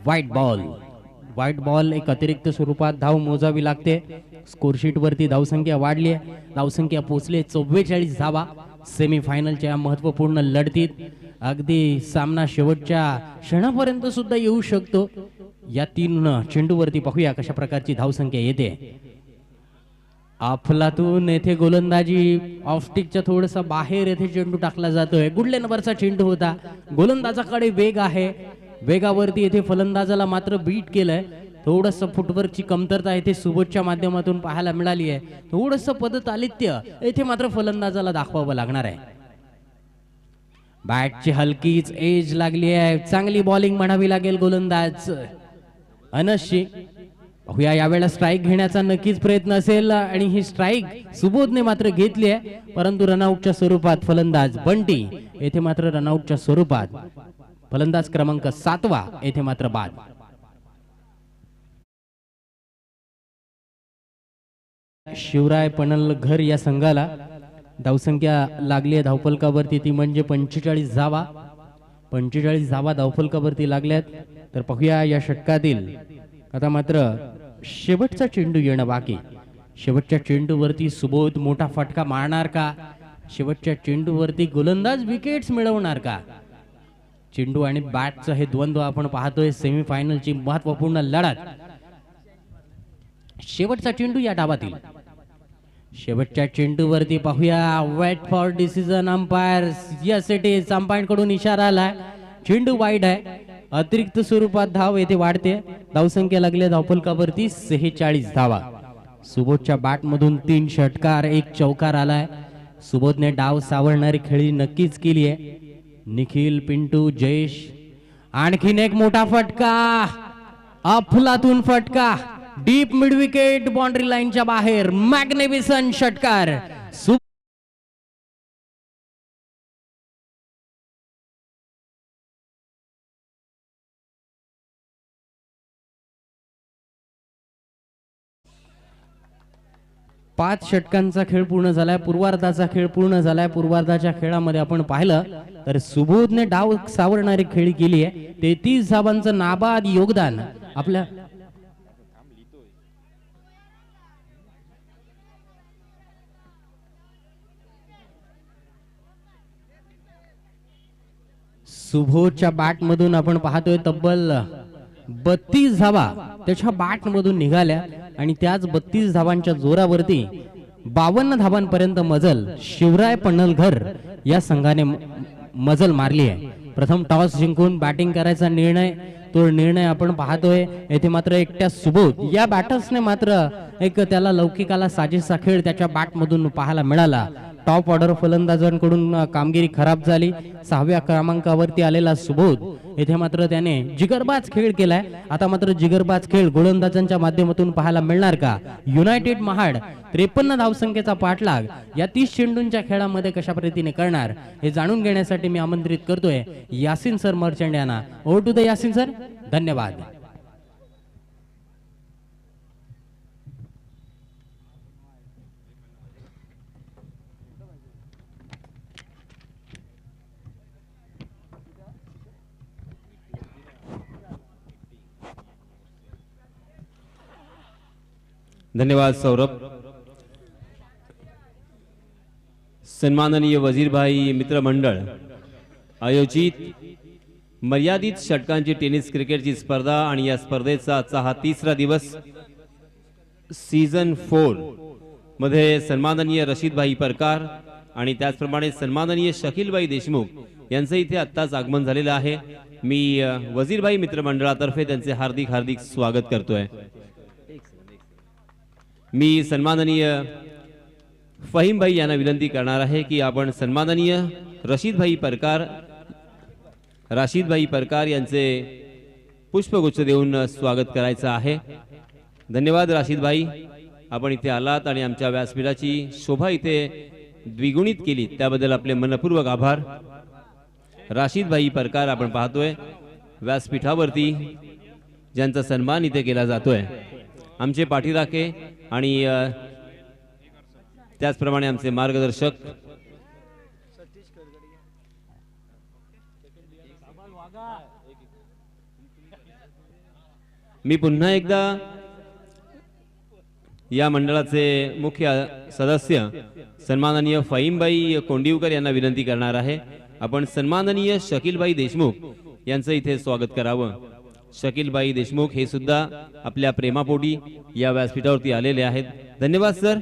व्हाईट बॉल एक अतिरिक्त स्वरूपात धाव मोजावी लागते. स्कोरशीट वरती धावसंख्या वाढली आहे. धावसंख्या पोहोचले 44 धावा. सेमीफायनलच्या या महत्वपूर्ण लढतीत अगदी सामना शेवटच्या क्षणापर्यंत सुद्धा येऊ शकतो. या 3 चेंडूवरती पाहूया कशा प्रकारची धावसंख्या येते. अफलातून येथे गोलंदाजी ऑफ स्टिकच्या थोडसा बाहेर येथे चेंडू टाकला जातोय. गुडले नंबरचा चेंडू होता. गोलंदाजाकडे वेग आहे. वेगावरती येथे फलंदाजाला मात्र बीट केलंय. थोडस फुटवर्कची कमतरता येथे सुबोधच्या माध्यमातून पाहायला मिळाली आहे. थोडस पदतालित्य येथे मात्र फलंदाजाला दाखवावं लागणार आहे. बॅटची हलकीच एज लागली आहे. चांगली बॉलिंग म्हणावी लागेल गोलंदाज अनसची. पाहूया यावेळेला स्ट्राईक घेण्याचा नक्कीच प्रयत्न असेल आणि ही स्ट्राईक सुबोधने मात्र घेतली आहे, परंतु रनआउटच्या स्वरूपात फलंदाज बंटी येथे मात्र रनआउटच्या स्वरूपात. फलंदाज क्रमांक 7 येथे मात्र बाद. शिवराय पणलघर या संघाला धावसंख्या लागली आहे धावफलकावरती ती म्हणजे 45 धावा. 45 धावा धावफलकावरती लागल्यात. तर पाहूया या षटकातील आता मात्र शेवटचा चेंडू येणं बाकी. शेवटच्या चेंडूवरती सुबोध मोठा फटका मारणार का? शेवटच्या चेंडूवरती गोलंदाज विकेट्स मिळवणार का? चेंडू आणि बॅटचं हे द्वंद्व आपण पाहतोय. सेमीफायनलची महत्वपूर्ण लढत. शेवटचा चेंडू या डावातील. शेवटच्या चेंडूवरती पाहूया. Wait for decision umpire. Yes it is. Umpire कडून इशारा आलाय. चेंडू वाईड आहे. अतिरिक्त स्वरूपात धाव येथे वाढते. धावसंख्या लागली धावफलकावरती 46 धावा. सुबोधच्या बॅट मधून 3 षटकार 1 चौकार आलाय. सुबोधने डाव सावरणारी खेळी नक्कीच केली आहे. निखिल, पिंटू, जयेश. आणखीन एक मोठा फटका, अफलातून फटका, डीप मिड विकेट, बाउंड्री लाईनच्या बाहेर. मॅग्निफिसंट षटकार. 5 षटकांचा खेळ पूर्ण झालाय. पूर्वार्धाचा खेळ पूर्ण झालाय. पूर्वार्धाच्या खेळामध्ये आपण पाहिलं तर सुबोधने डाव सावरणारी खेळी केली आहे. 33 धावांचं नाबाद योगदान आपल्या सुबोधच्या बॅट मधून आपण पाहतोय तब्बल 32 धावा त्याच्या बॅट मधून निघाल्या आणि त्याच 32 धावांच्या जोरावरती 52 धावांपर्यंत मजल शिवराय पन्नलघर या संघाने मजल मारली आहे. प्रथम टॉस जिंकून बॅटिंग करायचा निर्णय आपण पाहतोय. येथे मात्र एकट्या सुबोध या बॅटर्सने मात्र एक त्याला लौकिकाला साजेसा खेळ त्याच्या बॅट मधून पाहायला मिळाला. टॉप ऑर्डर फलंदाजांकडून कामगिरी खराब झाली. 6व्या क्रमांकावरती आलेला सुबोध येथे मात्र त्याने जिगरबाज खेळ केलाय. आता मात्र जिगरबाज खेळ गोलंदाजांच्या माध्यमातून पाहायला मिळणार का? युनायटेड महाड 53 धावसंख्येचा पाठलाग या 30 चेंडूंच्या खेळामध्ये कशा पद्धतीने करणार हे जाणून घेण्यासाठी मी आमंत्रित करतोय यासिन सर मर्चंट यांना. Over to the Yasin sir. धन्यवाद. धन्यवाद सौरभ. सन्माननीय वजीरभाई मित्र मंडळ आयोजित मर्यादित षटकांची टेनिस क्रिकेटची स्पर्धा आणि या स्पर्धेचा आजचा हा 3रा दिवस सीझन 4 मध्ये सन्माननीय रशीदभाई परकार आणि त्याचप्रमाणे सन्माननीय शकीलभाई देशमुख यांचे इथे आत्ताच आगमन झालेलं आहे. मी वजीरभाई मित्र मंडळातर्फे त्यांचे हार्दिक हार्दिक स्वागत करतोय. मी सन्माननीय फहीम भाई यांना विनंती करणार आहे की आपण सन्माननीय राशिदभाई परकार यांचे पुष्पगुच्छ देऊन स्वागत करायचं आहे. धन्यवाद राशिद भाई, आपण इथे आलात आणि आमच्या व्यासपीठाची शोभा इथे द्विगुणित केली त्याबद्दल आपले मनपूर्वक आभार. राशिदभाई परकार आपण पाहतोय व्यासपीठावरती ज्यांचा सन्मान इथे केला जातोय. आमचे पाठीराखे आणि त्याचप्रमाणे आमचे मार्गदर्शक मी पुन्हा एकदा या मंडळाचे मुख्य सदस्य सन्माननीय फहीमभाई कोंडिवकर यांना विनंती करणार आहे आपण सन्माननीय शकीलभाई देशमुख यांचं इथे स्वागत करावं. शकीलभाई देशमुख हे सुद्धा आपल्या प्रेमापोटी या व्यासपीठावरती आलेले आहेत. धन्यवाद सर.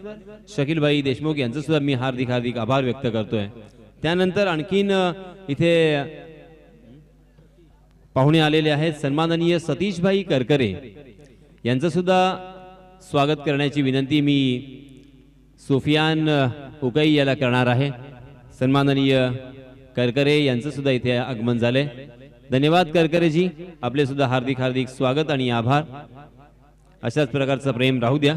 शकीलभाई देशमुख यांचं सुद्धा मी हार्दिक हार्दिक आभार व्यक्त करतोय. त्यानंतर आणखीन इथे पाहुणे आलेले आहेत सन्माननीय सतीशभाई करकरे यांचं सुद्धा स्वागत करण्याची विनंती मी सुफियान उकई याला करणार आहे. सन्माननीय करकरे यांचं सुद्धा इथे आगमन झाले. धन्यवाद करकरेजी, आपले सुद्धा हार्दिक हार्दिक स्वागत आणि आभार. अशाच प्रकारचं प्रेम राहू द्या.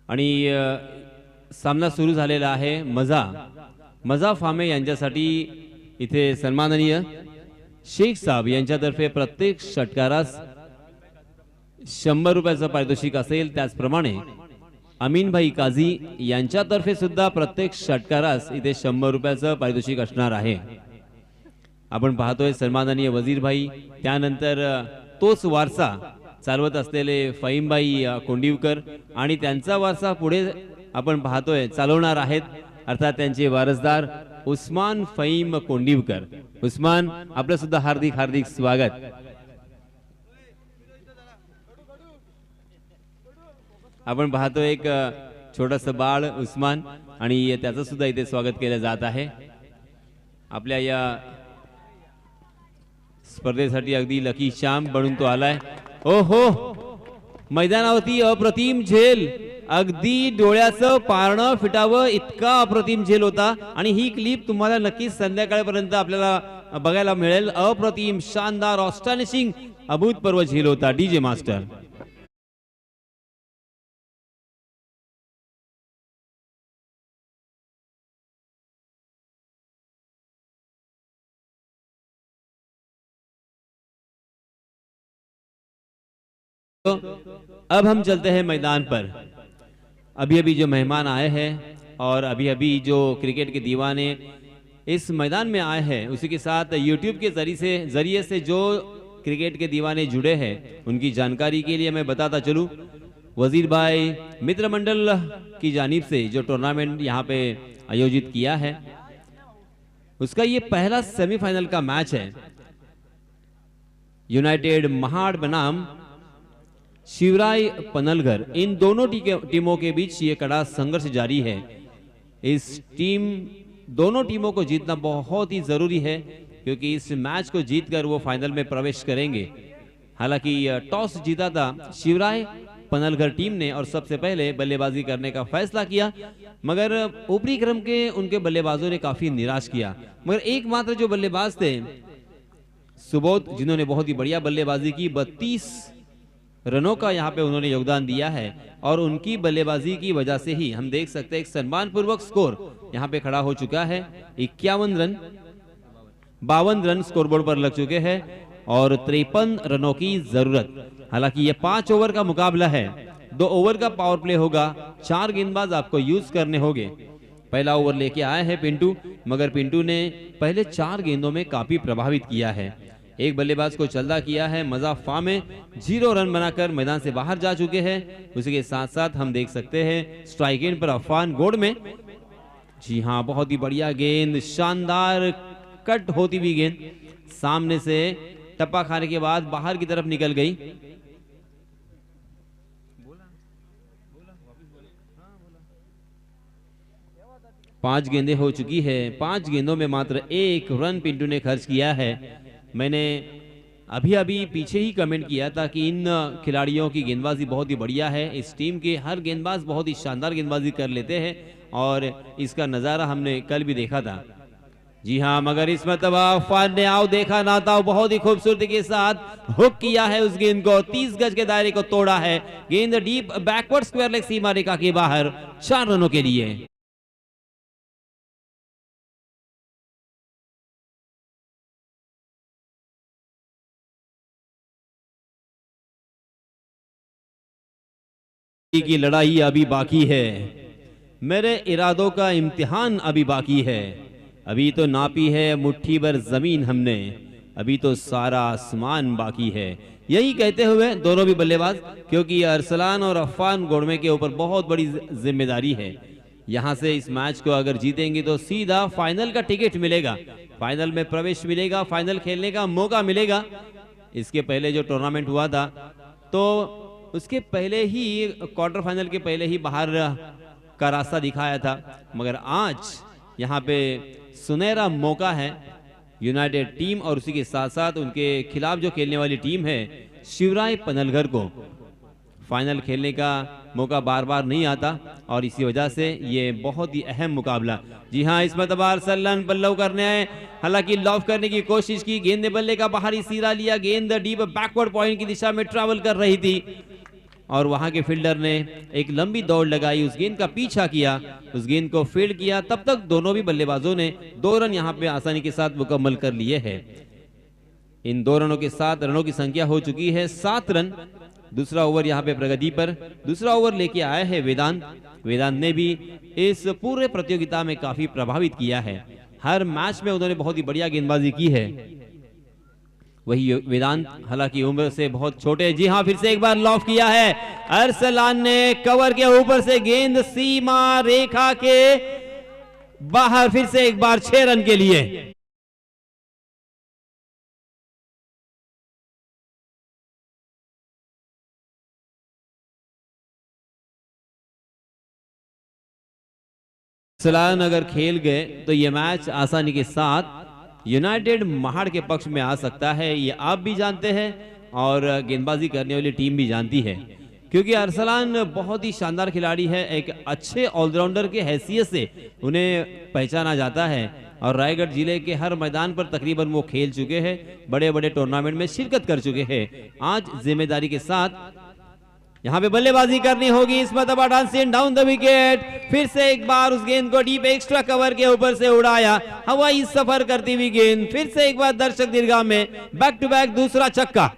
आणि सामना सुरू झालेला आहे. मजा फामे यांच्यासाठी इथे सन्माननीय शेख साहेब यांच्यातर्फे प्रत्येक षटकारास 100 रुपयाचं पारितोषिक असेल. त्याचप्रमाणे अमीनभाई काझी यांच्यातर्फे सुद्धा प्रत्येक षटकारास इथे 100 रुपयाचं पारितोषिक असणार आहे. आपण पाहतोय सन्माननीय वजीरभाई, त्यानंतर तोच वारसा चालवत असलेले फहीमभाई कोंडिवकर आणि त्यांचा वारसा पुढे आपण पाहतोय चालवणार आहेत अर्थात त्यांचे वारसदार उस्मान फहीम कोंडिवकर. उस्मान, आपलं सुद्धा हार्दिक हार्दिक स्वागत. आपण पाहतोय एक छोटंसं बाळ उस्मान आणि त्याचं सुद्धा इथे स्वागत केलं जात आहे। आपल्या या स्पर्धेसाठी अगदी लकी श्याम बनून तो आलाय। ओहो, मैदानावरती अप्रतिम झेल, अगदी डोळ्याचं पारणं फिटावं इतका अप्रतिम झेल होता आणि ही क्लिप तुम्हाला नक्कीच संध्याकाळपर्यंत आपल्याला बघायला मिळेल। अप्रतिम, शानदार, ऑस्टॉनिशिंग, अभूतपूर्व झेल होता डीजे मास्टर। तो अब हम चलते हैं मैदान पर। अभी अभी जो मेहमान आए हैं और अभी अभी जो क्रिकेट के दीवाने इस मैदान में आए हैं, उसी के साथ यूट्यूब के जरिए से जो क्रिकेट के दीवाने जुड़े हैं, उनकी जानकारी के लिए मैं बताता चलूं, वजीर भाई मित्र मंडल की जानिब से जो टूर्नामेंट यहाँ पे आयोजित किया है, उसका ये पहला सेमीफाइनल का मैच है। यूनाइटेड महाड़ बनाम शिवराय पनलघर, इन दोनों टीमों के बीच ये कड़ा संघर्ष जारी है। दोनों टीमों को जीतना बहुत ही जरूरी है, क्योंकि इस मैच को जीतकर वो फाइनल में प्रवेश करेंगे। हालांकि टॉस जीता था शिवराय पनलघर टीम ने और सबसे पहले बल्लेबाजी करने का फैसला किया, मगर ऊपरी क्रम के उनके बल्लेबाजों ने काफी निराश किया। मगर एकमात्र जो बल्लेबाज थे सुबोध, जिन्होंने बहुत ही बढ़िया बल्लेबाजी की, 32 रनों का यहाँ पे उन्होंने योगदान दिया है और उनकी बल्लेबाजी की वजह से ही हम देख सकते हैं एक सम्मानपूर्वक स्कोर यहाँ पे खड़ा हो चुका है। 52 रन स्कोरबोर्ड पर लग चुके हैं और 53 रनों की जरूरत। हालांकि ये 5 ओवर का मुकाबला है, 2 ओवर का पावर प्ले होगा, 4 गेंदबाज आपको यूज करने होंगे। पहला ओवर लेके आए हैं पिंटू, मगर पिंटू ने पहले 4 गेंदों में काफी प्रभावित किया है। एक बल्लेबाज को चलदा किया है, मजा फामे 0 रन बनाकर मैदान से बाहर जा चुके हैं। उसी के साथ साथ हम देख सकते हैं स्ट्राइक एंड पर अफान गोड़ में, जी हाँ, बहुत ही बढ़िया गेंद, शानदार कट होती हुई गेंद सामने से टप्पा खाने के बाद बाहर की तरफ निकल गई। पांच गेंदें हो चुकी है, 5 गेंदों में मात्र 1 रन पिंटू ने खर्च किया है। मैंने अभी अभी पीछे ही कमेंट किया था कि इन खिलाड़ियों की गेंदबाजी बहुत ही बढ़िया है। इस टीम के हर गेंदबाज बहुत ही शानदार गेंदबाजी कर लेते हैं और इसका नजारा हमने कल भी देखा था। जी हाँ, मगर इस मरतबा अफान ने आओ देखा ना था, बहुत ही खूबसूरती के साथ हुक किया है उस गेंद को, 30 गज के दायरे को तोड़ा है। गेंद डीप बैकवर्ड स्क्वायर लेग सीमा रेखा के बाहर, 4 रनों के लिए। की लड़ाई अभी बाकी है, मेरे इरादों का इम्तिहान अभी बाकी है। अभी तो नापी है मुट्ठी भर जमीन हमने, अभी तो सारा आसमान बाकी है। यही कहते हुए दोनों भी बल्लेबाज, क्योंकि अरसलान और अफान गोड़मे के ऊपर बहुत बड़ी जिम्मेदारी है। यहां से इस मैच को अगर जीतेंगे तो सीधा फाइनल का टिकट मिलेगा, फाइनल में प्रवेश मिलेगा, फाइनल खेलने का मौका मिलेगा। इसके पहले जो टूर्नामेंट हुआ था तो उसके पहले ही क्वार्टर फाइनल के पहले ही बाहर का रास्ता दिखाया था, मगर आज यहाँ पे सुनहरा मौका है यूनाइटेड टीम और उसी के साथ साथ उनके खिलाफ जो खेलने वाली टीम है शिवराय पनलघर को फाइनल खेलने का मौका बार बार नहीं आता और इसी वजह से ये बहुत ही अहम मुकाबला। जी हाँ, इस मरतबा अरसलान बल्लव करने आए, हालांकि लॉफ करने की कोशिश की, गेंद बल्ले का बाहरी सिरा लिया, गेंद डीप बैकवर्ड पॉइंट की दिशा में ट्रैवल कर रही थी और वहां के फील्डर ने एक लंबी दौड़ लगाई, उस गेंद का पीछा किया, उस गेंद को फील्ड किया। तब तक दोनों भी बल्लेबाजों ने 2 रन यहां पे आसानी के साथ मुकम्मल कर लिए हैं। इन 2 रनों के साथ रनों की संख्या हो चुकी है 7 रन। दूसरा ओवर यहाँ पे प्रगति पर, दूसरा ओवर लेके आया है वेदांत। वेदांत ने भी इस पूरे प्रतियोगिता में काफी प्रभावित किया है, हर मैच में उन्होंने बहुत ही बढ़िया गेंदबाजी की है। वही वेदांत हालांकि उम्र से बहुत छोटे। जी हाँ, फिर से एक बार लॉफ किया है अरसलान ने, कवर के ऊपर से गेंद सीमा रेखा के बाहर, फिर से एक बार 6 रन के लिए। अरसलान अगर खेल गए तो ये मैच आसानी के साथ यूनाइटेड महाड़ के पक्ष में आ सकता है, ये आप भी जानते हैं और गेंदबाजी करने वाली टीम भी जानती है, क्योंकि अरसलान बहुत ही शानदार खिलाड़ी है। एक अच्छे ऑलराउंडर के हैसियत से उन्हें पहचाना जाता है और रायगढ़ जिले के हर मैदान पर तकरीबन वो खेल चुके हैं, बड़े बड़े टूर्नामेंट में शिरकत कर चुके हैं। आज जिम्मेदारी के साथ यहाँ पे बल्लेबाजी करनी होगी। इस मरतबा डांसिंग डाउन द विकेट, फिर से एक बार उस गेंद को डीप एक्स्ट्रा कवर के ऊपर से उड़ाया, हवाई सफर करती हुई गेंद, फिर से एक बार दर्शक दीर्घा में बैक टू बैक दूसरा छक्का।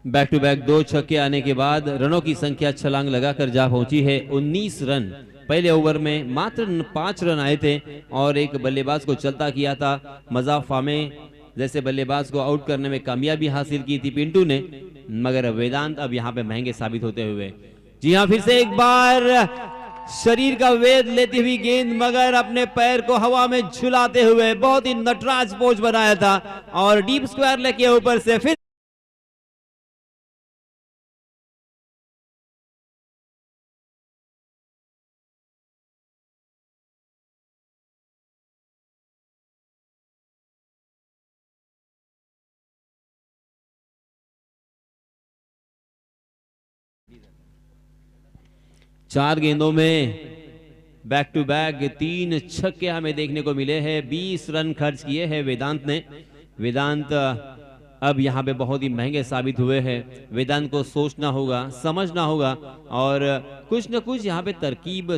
बैक टू बैक दो छक्के आने के बाद रनों की संख्या छलांग लगाकर जा पहुंची है 19 रन। पहले ओवर में मात्र 5 रन आए थे और एक बल्लेबाज को चलता किया था। मजा फामे जैसे बल्लेबाज को आउट करने में कामयाबी हासिल की थी पिंटू ने, मगर वेदांत अब यहां पे महंगे साबित होते हुए। जी हां, फिर से एक बार शरीर का वेद लेती हुई गेंद, मगर अपने पैर को हवा में झुलाते हुए बहुत ही नटराज पोज बनाया था और डीप स्क्वायर लेग के ऊपर से फिर चार गेंदों में बैक टू बैक 3 छक्के हमें देखने को मिले हैं। 20 रन खर्च किए हैं वेदांत ने। वेदांत अब यहाँ पे बहुत ही महंगे साबित हुए हैं। वेदांत को सोचना होगा, समझना होगा और कुछ न कुछ यहाँ पे तरकीब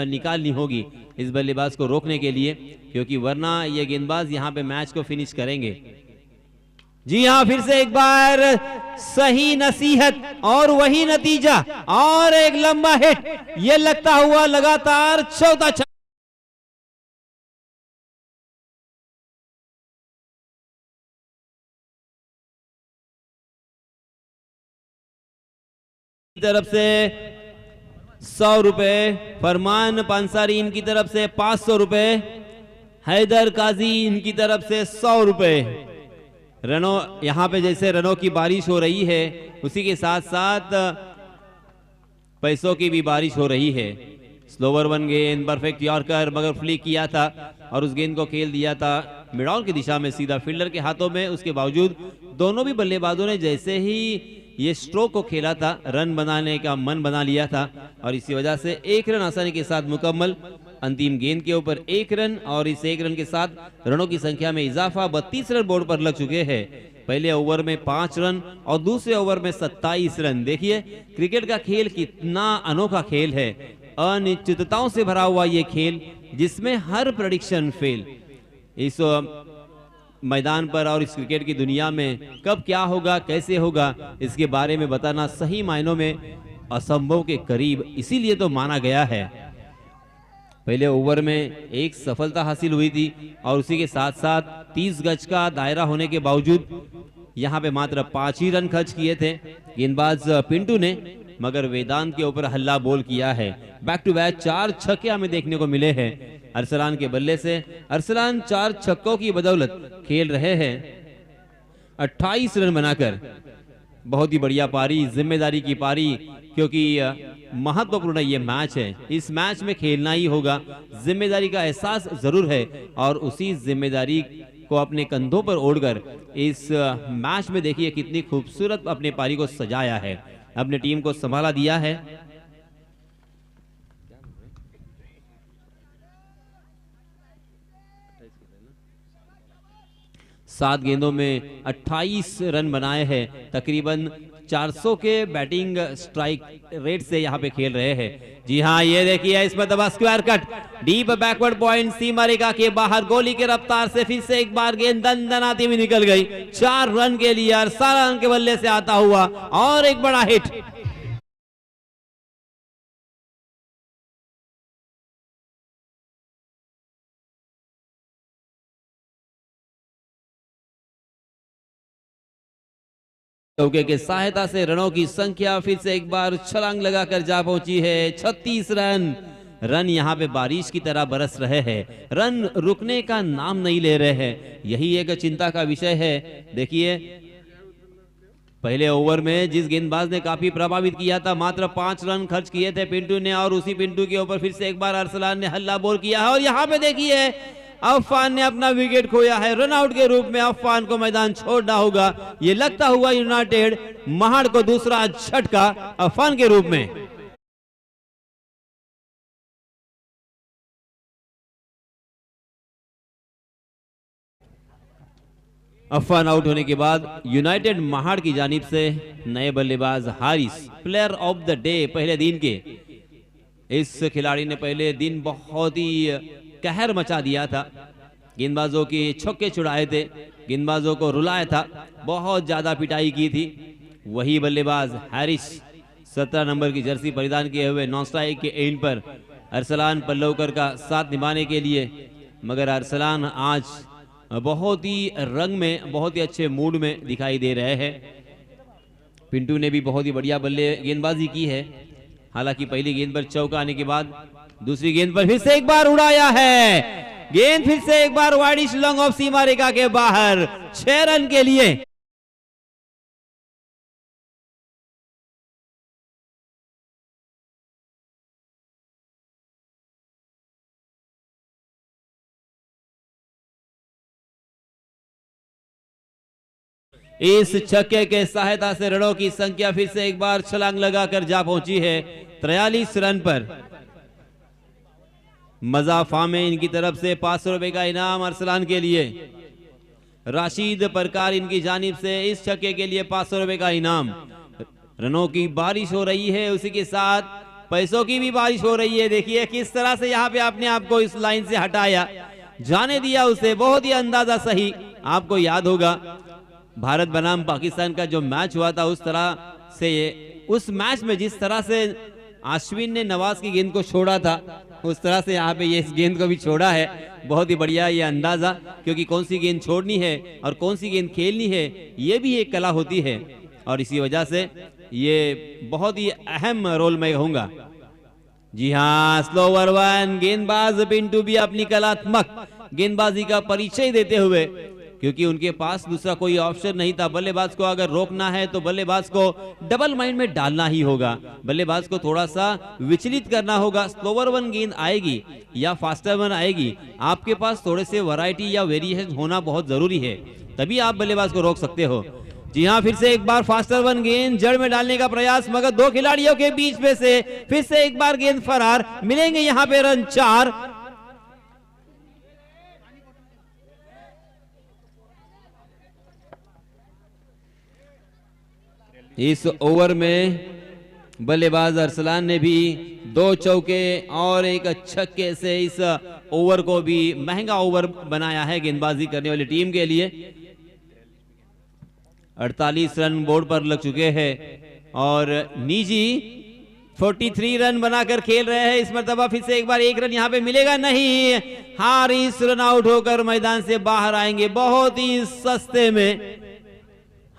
निकालनी होगी इस बल्लेबाज को रोकने के लिए, क्योंकि वरना ये गेंदबाज यहाँ पे मैच को फिनिश करेंगे। जी हाँ, फिर से एक बार सही नसीहत और वही नतीजा और एक लंबा हिट, ये लगता हुआ लगातार चौथा तरफ से 100 रुपए, फरमान पांसारी इनकी तरफ से 500 रुपए, हैदर काजी इनकी तरफ से 100 रुपए। रनों यहां पे जैसे रनों की बारिश हो रही है, उसी के साथ साथ पैसों की भी बारिश हो रही है। स्लोवर वन गेंद, परफेक्ट यॉर्कर, मगर फ्लिक किया था और उस गेंद को खेल दिया था मिडॉन की दिशा में सीधा फील्डर के हाथों में। उसके बावजूद दोनों भी बल्लेबाजों ने जैसे ही ये स्ट्रोक को खेला था, रन बनाने का मन बना लिया था और इसी वजह से 1 रन आसानी के साथ मुकम्मल। अंतिम गेंद के ऊपर 1 रन और इस 1 रन के साथ रनों की संख्या में इजाफा। 32 रन बोर्ड पर लग चुके हैं। पहले ओवर में 5 रन और दूसरे ओवर में 27 रन। देखिए क्रिकेट का खेल कितना अनोखा खेल है, अनिश्चितताओं से भरा हुआ ये खेल जिसमें हर प्रेडिक्शन फेल। इस मैदान पर और इस क्रिकेट की दुनिया में कब क्या होगा, कैसे होगा, इसके बारे में बताना सही मायनों में असंभव के करीब इसीलिए तो माना गया है। पहले ओवर में एक सफलता हासिल हुई थी और उसी के साथ साथ 30 गज का दायरा होने के बावजूद यहां पे मात्र 5 ही रन खर्च किए थे गेंदबाज पिंटू ने, मगर वेदांत के ऊपर हल्ला बोल किया है। बैक टू बैक 4 छक्के हमें देखने को मिले हैं अरसलान के बल्ले से। अरसलान 4 छक्कों की बदौलत खेल रहे हैं 28 रन बनाकर। बहुत ही बढ़िया पारी, जिम्मेदारी की पारी, क्योंकि महत्वपूर्ण ये मैच है। इस मैच में खेलना ही होगा, जिम्मेदारी का एहसास जरूर है और उसी जिम्मेदारी को अपने कंधों पर ओढ़कर इस मैच में देखिए कितनी खूबसूरत अपने पारी को सजाया है, अपने टीम को संभाला दिया है। सात गेंदों में 28 रन बनाए हैं, तकरीबन 400 के बैटिंग स्ट्राइक रेट से यहां पे खेल रहे हैं। जी हां, ये देखिए इसमें दबा square cut, deep backward point, सीमा रेखा के बाहर गोली के रफ्तार से फिर से एक बार गेंद दनदनाती हुई निकल गई। 4 रन के लिए अरसलान के बल्ले से आता हुआ और एक बड़ा हिट। चौके के सहायता से रनों की संख्या फिर से एक बार छलांग लगाकर जा पहुंची है 36 रन। रन यहाँ पे बारिश की तरह बरस रहे हैं, रन रुकने का नाम नहीं ले रहे हैं, यही एक चिंता का विषय है। देखिए पहले ओवर में जिस गेंदबाज ने काफी प्रभावित किया था, मात्र 5 रन खर्च किए थे पिंटू ने, और उसी पिंटू के ऊपर फिर से एक बार अरसलान ने हल्ला बोल किया है। और यहाँ पे देखिए अफान ने अपना विकेट खोया है, रन आउट के रूप में अफान को मैदान छोड़ना होगा। ये लगता हुआ यूनाइटेड महाड़ को दूसरा झटका अफान के रूप में। अफान आउट होने के बाद यूनाइटेड महाड़ की जानिब से नए बल्लेबाज Haris, player of the day पहले दिन के। इस खिलाड़ी ने पहले दिन बहुत ही कहर मचा दिया था, गेंदबाजों के छक्के छुड़ाए थे, गेंदबाजों को रुलाया था, बहुत ज्यादा पिटाई की थी। वही बल्लेबाज हारिस 17 नंबर की जर्सी परिधान किए हुए नॉन स्ट्राइक के एंड पर अरसलान पल्लवकर का साथ निभाने के लिए, मगर अरसलान आज बहुत ही रंग में, बहुत ही अच्छे मूड में दिखाई दे रहे हैं। पिंटू ने भी बहुत ही बढ़िया बल्ले गेंदबाजी की है, हालांकि पहली गेंद पर चौका आने के बाद दूसरी गेंद पर फिर से एक बार उड़ाया है, गेंद फिर से एक बार वाइडिश लॉन्ग ऑफ सीमा रेखा के बाहर, 6 रन के लिए। इस छक्के के सहायता से रनों की संख्या फिर से एक बार छलांग लगाकर जा पहुंची है 43 रन पर। मजा फामे इनकी तरफ से 500 रुपए का इनाम अरसलान के लिए। राशिद परकार इनकी जानिब से इस छक्के के लिए 500 रुपए का इनाम। रनों की बारिश हो रही है, उसी के साथ पैसों की भी बारिश हो रही है। देखिए किस तरह से यहाँ पे अपने आप को इस लाइन से हटाया, जाने दिया उसे, बहुत ही अंदाजा सही। आपको याद होगा भारत बनाम पाकिस्तान का जो मैच हुआ था, उस तरह से उस मैच में जिस तरह से अश्विन ने नवाज की गेंद को छोड़ा था, उस तरह से यहाँ पे ये इस गेंद को भी छोड़ा है। बहुत ही बढ़िया ये अंदाजा, क्योंकि कौन सी गेंद छोड़नी है और कौन सी गेंद खेलनी है, ये भी एक कला होती है, और इसी वजह से ये बहुत ही अहम रोल में होगा। जी हाँ, स्लोवर वन, गेंदबाज पिंटू भी अपनी कलात्मक गेंदबाजी का परिचय देते हुए, क्योंकि उनके पास दूसरा कोई ऑप्शन नहीं था। बल्लेबाज को अगर रोकना है तो बल्लेबाज को डबल माइंड में डालना ही होगा, बल्लेबाज को थोड़ा सा विचलित करना होगा। स्लोवर वन गेंद आएगी या फास्टर वन आएगी, आपके पास थोड़े से वैरायटी या वेरिएशन होना बहुत जरूरी है, तभी आप बल्लेबाज को रोक सकते हो। जी हाँ, फिर से एक बार फास्टर वन गेंद जड़ में डालने का प्रयास, मगर दो खिलाड़ियों के बीच में से फिर से एक बार गेंद फरार। मिलेंगे यहाँ पे रन 4। इस ओवर में बल्लेबाज अरसलान ने भी 2 चौके और एक छक्के से इस ओवर को भी महंगा ओवर बनाया है गेंदबाजी करने वाली टीम के लिए। 48 रन बोर्ड पर लग चुके हैं और निजी 43 रन बनाकर खेल रहे हैं। इस मर्तबा फिर से एक बार 1 रन यहाँ पे मिलेगा नहीं, हारिस रन आउट होकर मैदान से बाहर आएंगे। बहुत ही सस्ते में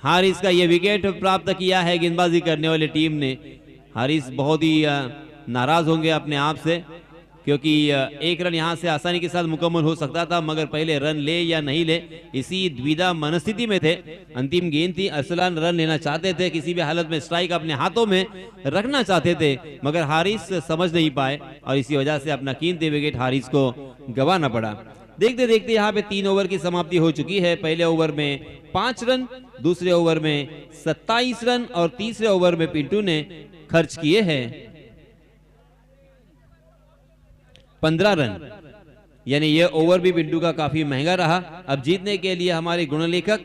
हारिस का ये विकेट प्राप्त किया है गेंदबाजी करने वाली टीम ने। हारिस बहुत ही नाराज होंगे अपने आप से, क्योंकि 1 रन यहां से आसानी के साथ मुकम्मल हो सकता था, मगर पहले रन ले या नहीं ले, इसी द्विधा मनस्थिति में थे। अंतिम गेंद थी, अरसलान रन लेना चाहते थे, किसी भी हालत में स्ट्राइक अपने हाथों में रखना चाहते थे, मगर हारिस समझ नहीं पाए और इसी वजह से अपना कीमती विकेट हारिस को गंवाना पड़ा। देखते देखते यहाँ पे 3 ओवर की समाप्ति हो चुकी है। पहले ओवर में 5 रन, दूसरे ओवर में 27 रन और तीसरे ओवर में पिंटू ने खर्च किए हैं 15 रन, यानी ये ओवर भी पिंटू का काफी महंगा रहा। अब जीतने के लिए हमारे गुणलेखक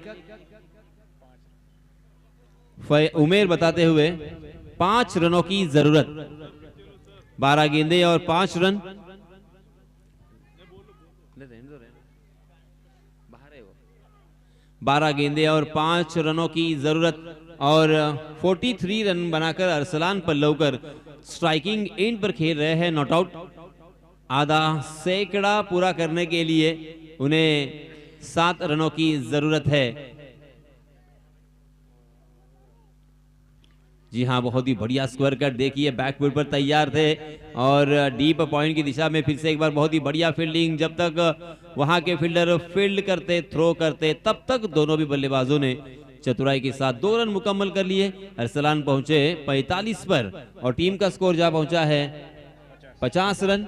उमेर बताते हुए 5 रनों की जरूरत, 12 गेंदें और 5 रन। 12 गेंदें और 5 रनों की जरूरत और 43 रन बनाकर अरसलान पल्लवकर स्ट्राइकिंग एंड पर खेल रहे हैं नॉट आउट। आधा सैकड़ा पूरा करने के लिए उन्हें 7 रनों की जरूरत है। जी हाँ, बहुत ही बढ़िया स्क्वायर कट देखिए, बैकफुट पर तैयार थे और डीप पॉइंट की दिशा में फिर से एक बार बहुत ही बढ़िया फील्डिंग। जब तक वहां के फील्डर फील्ड करते, थ्रो करते, तब तक दोनों भी बल्लेबाजों ने चतुराई के साथ 2 रन मुकम्मल कर लिए। अरसलान पहुंचे 45 पर और टीम का स्कोर जा पहुंचा है 50 रन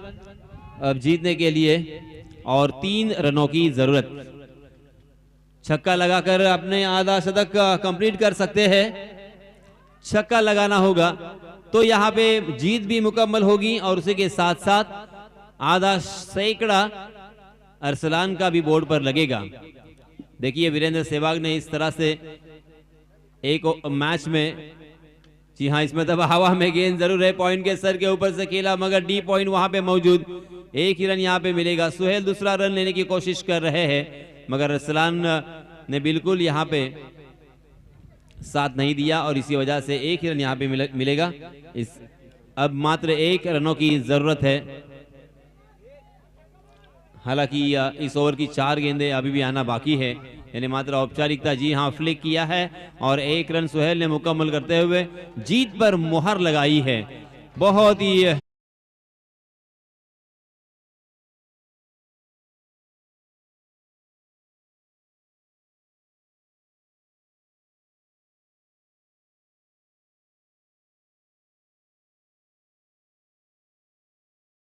अब जीतने के लिए और 3 रनों की जरूरत। छक्का लगाकर अपने आधा शतक कंप्लीट कर सकते हैं। छक्का लगाना होगा तो यहाँ पे जीत भी मुकम्मल होगी और उसी के साथ साथ आधा सैकड़ा अरसलान का भी बोर्ड पर लगेगा। देखिए वीरेंद्र सहवाग ने इस तरह से एक मैच में, जी हाँ, इसमें तब हवा में गेंद जरूर है, पॉइंट के सर के ऊपर से खेला मगर डी पॉइंट वहां पे मौजूद। एक ही रन यहाँ पे मिलेगा। सुहेल दूसरा रन लेने की कोशिश कर रहे हैं मगर अरसलान ने बिल्कुल यहाँ पे साथ नहीं दिया और इसी वजह से एक ही रन यहाँ पे मिलेगा। अब मात्र 1 रनों की जरूरत है। हालांकि इस ओवर की 4 गेंदें अभी भी आना बाकी है, यानी मात्र औपचारिकता। जी हाँ, फ्लिक किया है और 1 रन सुहेल ने मुकम्मल करते हुए जीत पर मुहर लगाई है। बहुत ही